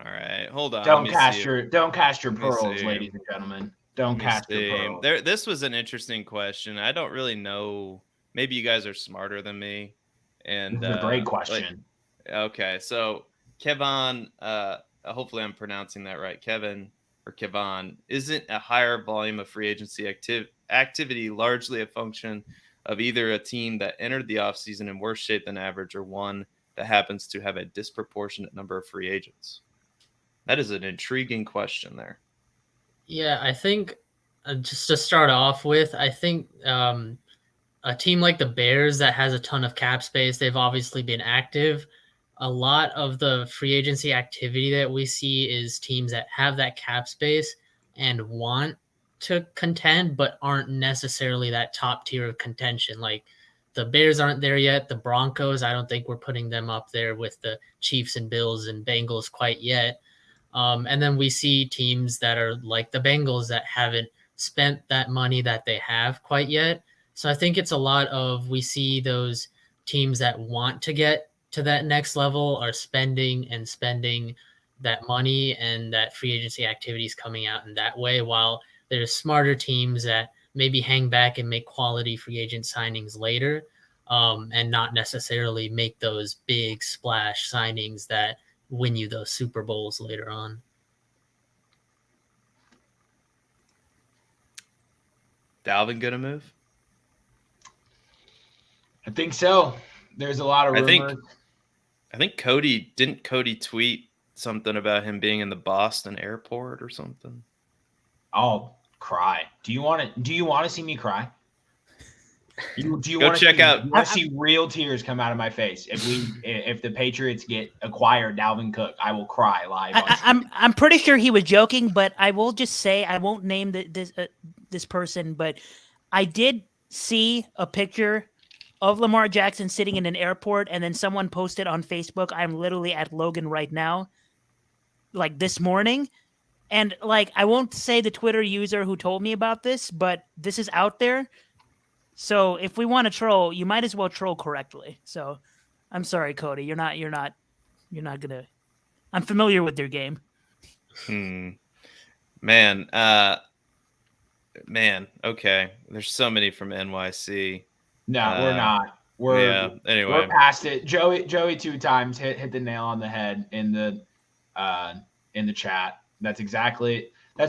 Speaker 1: All right, hold on.
Speaker 2: Don't cast your pearls, ladies and gentlemen. Don't cast your pearls.
Speaker 1: This was an interesting question. I don't really know. Maybe you guys are smarter than me. And
Speaker 2: this is a great question.
Speaker 1: Okay, so Kevon, hopefully I'm pronouncing that right. Kevon, isn't a higher volume of free agency activity largely a function of either a team that entered the offseason in worse shape than average or one that happens to have a disproportionate number of free agents? That is an intriguing question there.
Speaker 3: Yeah, I think just to start off with, I think a team like the Bears that has a ton of cap space, they've obviously been active. A lot of the free agency activity that we see is teams that have that cap space and want to contend, but aren't necessarily that top tier of contention. Like the Bears aren't there yet. The Broncos, I don't think we're putting them up there with the Chiefs and Bills and Bengals quite yet. And then we see teams that are like the Bengals that haven't spent that money that they have quite yet. So I think it's a lot of, we see those teams that want to get to that next level are spending that money, and that free agency activity is coming out in that way, while there's smarter teams that maybe hang back and make quality free agent signings later, and not necessarily make those big splash signings that win you those Super Bowls later on.
Speaker 1: Dalvin gonna move?
Speaker 2: I think so. There's a lot of rumors.
Speaker 1: I think Cody tweet something about him being in the Boston airport or something?
Speaker 2: I'll cry. Do you want to see me cry? Do you want to see real tears come out of my face if the Patriots get acquired Dalvin Cook? I will cry live.
Speaker 4: I'm pretty sure he was joking, but I will just say, I won't name this person, but I did see a picture of Lamar Jackson sitting in an airport, and then someone posted on Facebook, I'm literally at Logan right now, like this morning. And like, I won't say the Twitter user who told me about this, but this is out there. So if we want to troll, you might as well troll correctly. So I'm sorry, Cody. You're not gonna. I'm familiar with your game.
Speaker 1: Man. Okay. There's so many from NYC.
Speaker 2: No, we're not.
Speaker 1: Anyway,
Speaker 2: we're past it. Joey 2 times hit the nail on the head in the chat. That's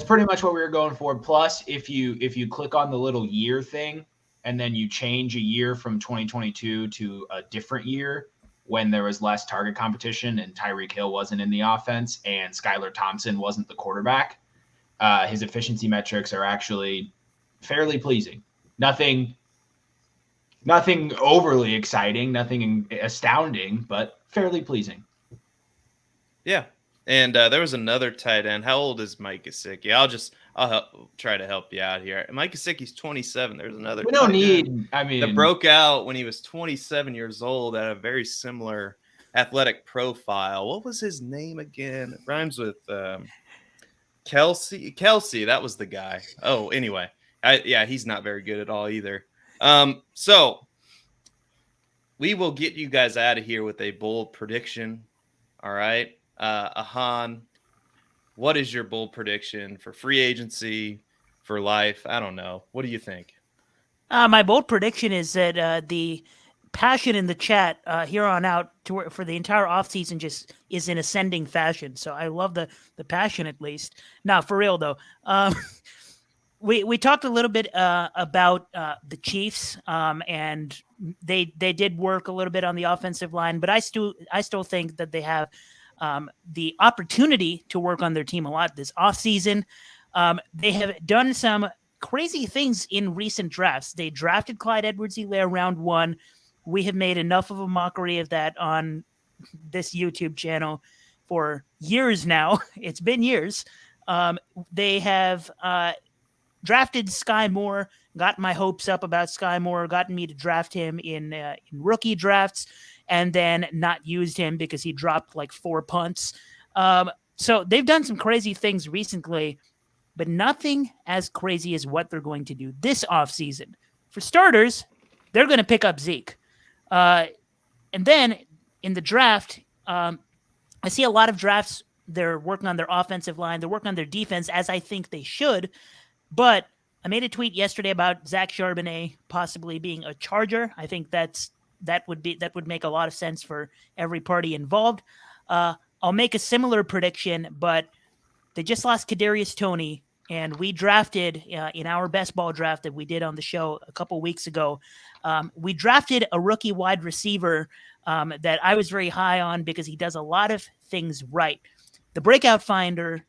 Speaker 2: pretty much what we were going for. Plus, if you click on the little year thing and then you change a year from 2022 to a different year when there was less target competition and Tyreek Hill wasn't in the offense and Skylar Thompson wasn't the quarterback, his efficiency metrics are actually fairly pleasing. Nothing overly exciting, nothing astounding, but fairly pleasing.
Speaker 1: Yeah. And there was another tight end. How old is Mike Gesicki? I'll try to help you out here. Mike Gesicki's 27. There's another.
Speaker 2: We don't need. I mean,
Speaker 1: that broke out when he was 27 years old at a very similar athletic profile. What was his name again? It rhymes with Kelsey. Kelsey, that was the guy. Oh, anyway, he's not very good at all either. So we will get you guys out of here with a bold prediction. All right. Ahan, what is your bold prediction for free agency, for life? I don't know. What do you think?
Speaker 4: My bold prediction is that the passion in the chat here on out for the entire offseason just is in ascending fashion. So I love the passion, at least. Now, for real, though. We talked a little bit about the Chiefs, and they did work a little bit on the offensive line, but I still think that they have the opportunity to work on their team a lot this offseason. They have done some crazy things in recent drafts. They drafted Clyde Edwards-Helaire round 1. We have made enough of a mockery of that on this YouTube channel for years now. It's been years. They have drafted Sky Moore, got my hopes up about Sky Moore, gotten me to draft him in rookie drafts, and then not used him because he dropped like 4 punts. So they've done some crazy things recently, but nothing as crazy as what they're going to do this offseason. For starters, they're going to pick up Zeke. And then in the draft, I see a lot of drafts, they're working on their offensive line, they're working on their defense, as I think they should. But I made a tweet yesterday about Zach Charbonnet possibly being a Charger. I think that would make a lot of sense for every party involved. I'll make a similar prediction, but they just lost Kadarius Toney, and we drafted in our best ball draft that we did on the show a couple weeks ago. We drafted a rookie wide receiver that I was very high on because he does a lot of things right. The Breakout Finder,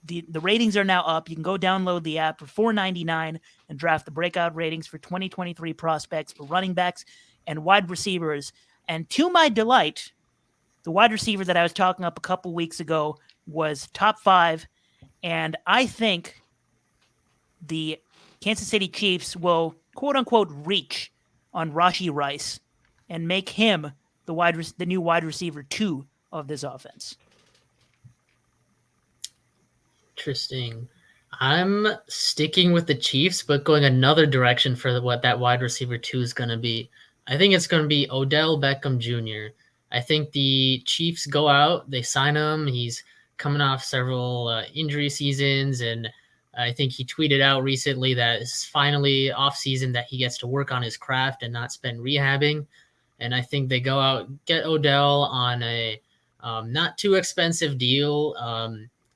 Speaker 4: the ratings are now up. You can go download the app for $4.99 and draft the breakout ratings for 2023 prospects for running backs and wide receivers. And to my delight, the wide receiver that I was talking up a couple weeks ago was top 5. And I think the Kansas City Chiefs will, quote unquote, reach on Rashee Rice and make him the new wide receiver 2 of this offense.
Speaker 3: Interesting. I'm sticking with the Chiefs, but going another direction for what that wide receiver 2 is going to be. I think it's going to be Odell Beckham Jr. I think the Chiefs go out, they sign him. He's coming off several injury seasons, and I think he tweeted out recently that it's finally off season that he gets to work on his craft and not spend rehabbing. And I think they go out, get Odell on a not too expensive deal.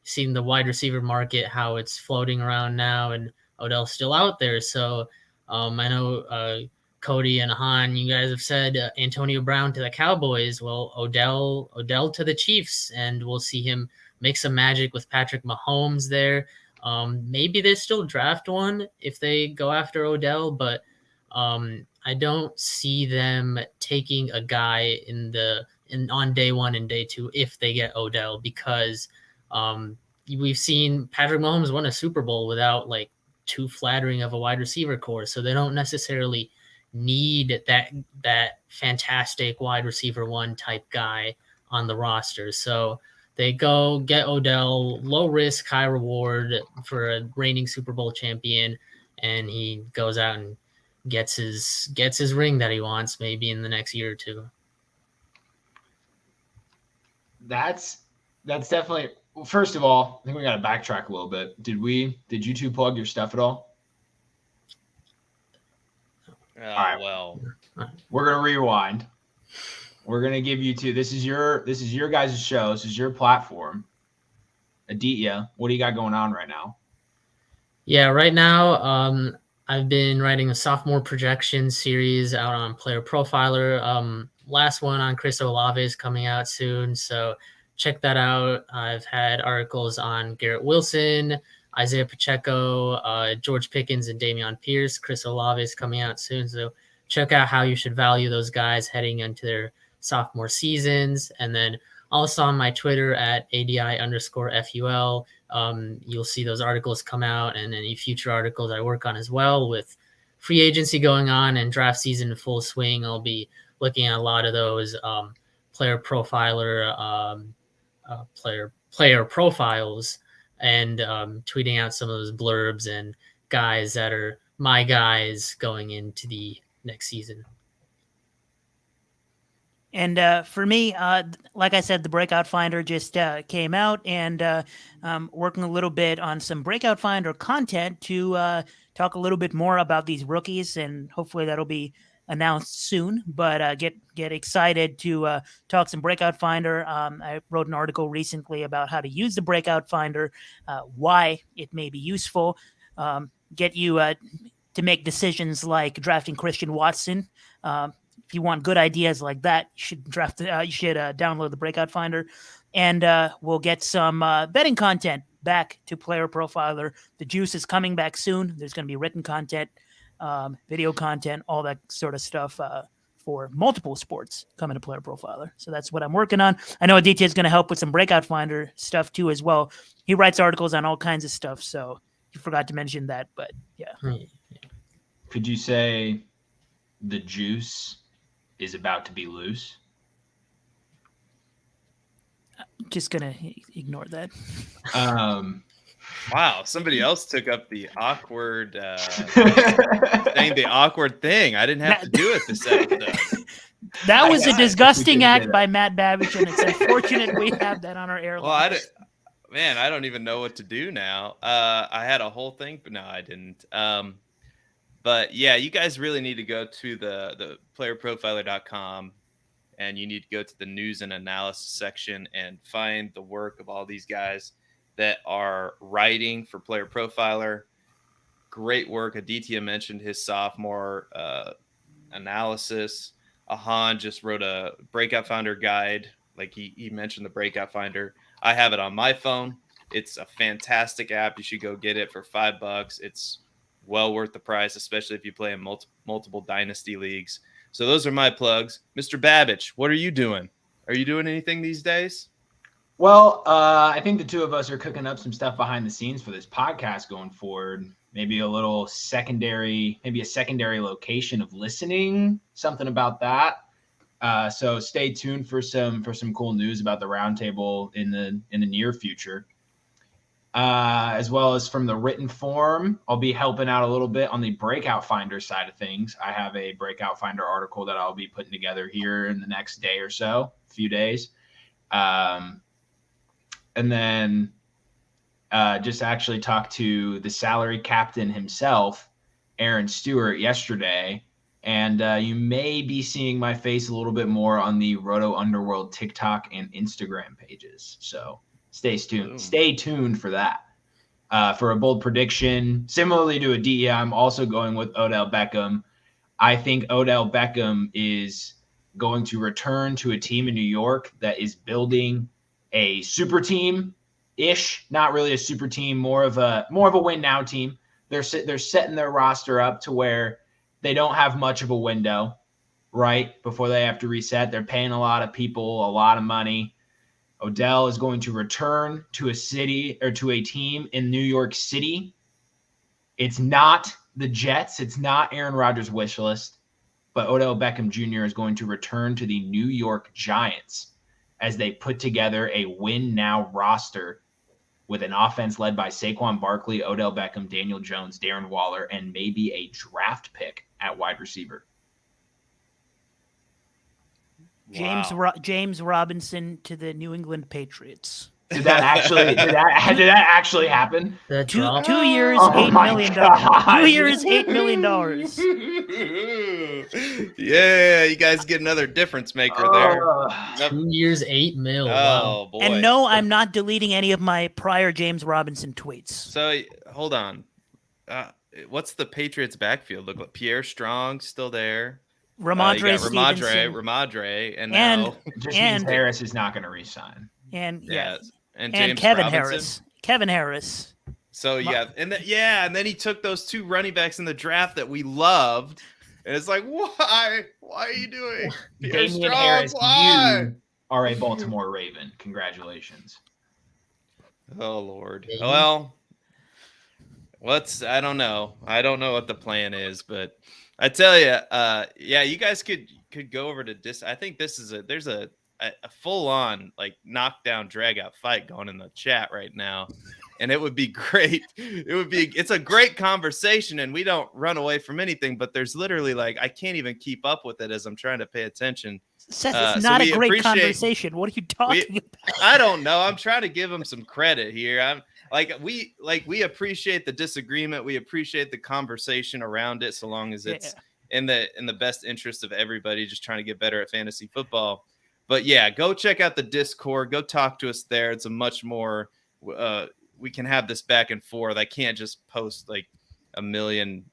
Speaker 3: Seeing the wide receiver market, how it's floating around now, and Odell's still out there. So I know Cody and Han, you guys have said Antonio Brown to the Cowboys. Well, Odell to the Chiefs, and we'll see him make some magic with Patrick Mahomes there. Maybe they still draft one if they go after Odell, but I don't see them taking a guy on day 1 and day 2 if they get Odell, because we've seen Patrick Mahomes win a Super Bowl without like too flattering of a wide receiver core. So they don't necessarily need that fantastic wide receiver 1 type guy on the roster. So they go get Odell, low risk, high reward for a reigning Super Bowl champion. And he goes out and gets his ring that he wants maybe in the next year or 2.
Speaker 2: That's definitely. Well, first of all, I think we got to backtrack a little bit. Did you 2 plug your stuff at all?
Speaker 1: All right. Well,
Speaker 2: we're gonna rewind. We're gonna give you 2. This is your guys' show. This is your platform. Aditya, what do you got going on right now?
Speaker 3: Yeah, right now I've been writing a sophomore projection series out on Player Profiler. Last one on Chris Olave is coming out soon, so check that out. I've had articles on Garrett Wilson, Isaiah Pacheco, George Pickens, and Dameon Pierce. Chris Olave is coming out soon, so check out how you should value those guys heading into their sophomore seasons. And then also on my Twitter at ADI_FUL, you'll see those articles come out, and any future articles I work on as well. With free agency going on and draft season in full swing, I'll be looking at a lot of those player profiler, player profiles, and tweeting out some of those blurbs and guys that are my guys going into the next season.
Speaker 4: And for me, like I said, the Breakout Finder just came out, and working a little bit on some Breakout Finder content to talk a little bit more about these rookies, and hopefully that'll be announced soon. But get excited to talk some Breakout Finder. I wrote an article recently about how to use the Breakout Finder, why it may be useful, get you to make decisions like drafting Christian Watson. If you want good ideas like that, you should download the Breakout Finder, and we'll get some betting content back to Player Profiler. The juice is coming back soon. There's going to be written content, video content, all that sort of stuff for multiple sports coming to Player Profiler. So that's what I'm working on. I know Aditya is going to help with some Breakout Finder stuff too as well. He writes articles on all kinds of stuff, so you forgot to mention that, but yeah.
Speaker 2: Could you say the juice is about to be loose?
Speaker 4: Just gonna ignore that.
Speaker 1: Wow, somebody else took up the awkward saying the awkward thing. I didn't have to do it this episode.
Speaker 4: That was a disgusting act by Matt Babbage, and it's unfortunate we have that on our airline.
Speaker 1: Well, I don't even know what to do now. I had a whole thing, but no, I didn't. But yeah, you guys really need to go to the playerprofiler.com, and you need to go to the news and analysis section and find the work of all these guys that are writing for Player Profiler. Great work. Aditya mentioned his sophomore analysis. Ahan just wrote a Breakout Finder guide. Like he mentioned the Breakout Finder. I have it on my phone. It's a fantastic app. You should go get it for $5. It's well worth the price, especially if you play in multiple dynasty leagues. So those are my plugs. Mr. Babbage, what are you doing? Are you doing anything these days?
Speaker 2: Well, I think the two of us are cooking up some stuff behind the scenes for this podcast going forward. Maybe a little secondary location of listening, something about that. So stay tuned for some cool news about the Roundtable in the near future. As well as from the written form, I'll be helping out a little bit on the Breakout Finder side of things. I have a Breakout Finder article that I'll be putting together here in the next day or so, a few days. And then just actually talked to the salary captain himself, Aaron Stewart, yesterday. And you may be seeing my face a little bit more on the Roto Underworld TikTok and Instagram pages. So stay tuned. Stay tuned for that. For a bold prediction, similarly to Aditya, I'm also going with Odell Beckham. I think Odell Beckham is going to return to a team in New York that is building a super team-ish, not really a super team, more of a win now team. They're setting their roster up to where they don't have much of a window, right, before they have to reset. They're paying a lot of people a lot of money. Odell is going to return to a city or to a team in New York City. It's not the Jets. It's not Aaron Rodgers' wish list, but Odell Beckham Jr. is going to return to the New York Giants as they put together a win now roster with an offense led by Saquon Barkley, Odell Beckham, Daniel Jones, Darren Waller, and maybe a draft pick at wide receiver.
Speaker 1: Wow.
Speaker 4: James Robinson to the New England Patriots.
Speaker 2: Did that actually happen?
Speaker 4: 2 years,
Speaker 2: Oh
Speaker 4: $8
Speaker 2: my
Speaker 4: million.
Speaker 2: God.
Speaker 4: 2 years, $8 million.
Speaker 1: Yeah, you guys get another difference maker there.
Speaker 3: 2 years, $8 million.
Speaker 1: Oh,
Speaker 3: Wow.
Speaker 1: boy.
Speaker 4: And no, I'm not deleting any of my prior James Robinson tweets.
Speaker 1: So hold on. what's the Patriots backfield look like? Pierre Strong still there. You
Speaker 4: Ramondre
Speaker 1: got
Speaker 4: Stevenson.
Speaker 1: Ramadre, and
Speaker 4: And-
Speaker 1: now
Speaker 2: It just means
Speaker 4: And-
Speaker 2: Harris is not going to resign.
Speaker 4: And
Speaker 1: yeah,
Speaker 4: yeah,
Speaker 1: and
Speaker 4: and
Speaker 1: James
Speaker 4: Kevin
Speaker 1: Robinson.
Speaker 4: Harris. Kevin Harris.
Speaker 1: So
Speaker 4: My-
Speaker 1: yeah, and then he took those 2 running backs in the draft that we loved, and it's like, why? Why are you doing? Pierre
Speaker 2: Damian
Speaker 1: Strong,
Speaker 2: Harris,
Speaker 1: why?
Speaker 2: you are a Baltimore Raven. Congratulations.
Speaker 1: Oh Lord.
Speaker 3: Yeah,
Speaker 1: Well, I don't know. I don't know what the plan is, but I tell you, yeah, you guys could go over to I think there's a full on like knockdown drag out fight going in the chat right now. And it would be great. It's a great conversation, and we don't run away from anything, but there's literally like I can't even keep up with it as I'm trying to pay attention.
Speaker 4: Seth,
Speaker 1: So
Speaker 4: it's not a
Speaker 1: we
Speaker 4: great
Speaker 1: appreciate-
Speaker 4: conversation. What are you talking about?
Speaker 1: I don't know. I'm trying to give him some credit here. I'm we appreciate the disagreement. We appreciate the conversation around it, so long as it's in the best interest of everybody, just trying to get better at fantasy football. But yeah, go check out the Discord. Go talk to us there. It's a much more we can have this back and forth. I can't just post like a million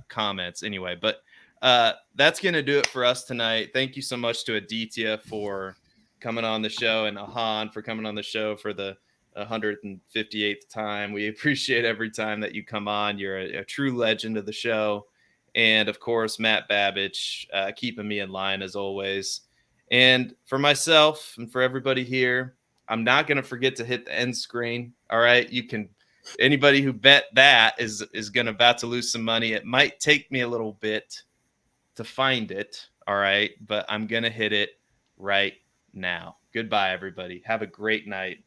Speaker 1: comments anyway. But that's going to do it for us tonight. Thank you so much to Aditya for coming on the show, and Ahan for coming on the show for the 158th time. We appreciate every time that you come on. You're a true legend of the show. And of course, Matt Babbage, keeping me in line as always. And for myself and for everybody here, I'm not going to forget to hit the end screen. All right. Anybody who bet that is about to lose some money. It might take me a little bit to find it. All right. But I'm going to hit it right now. Goodbye, everybody. Have a great night.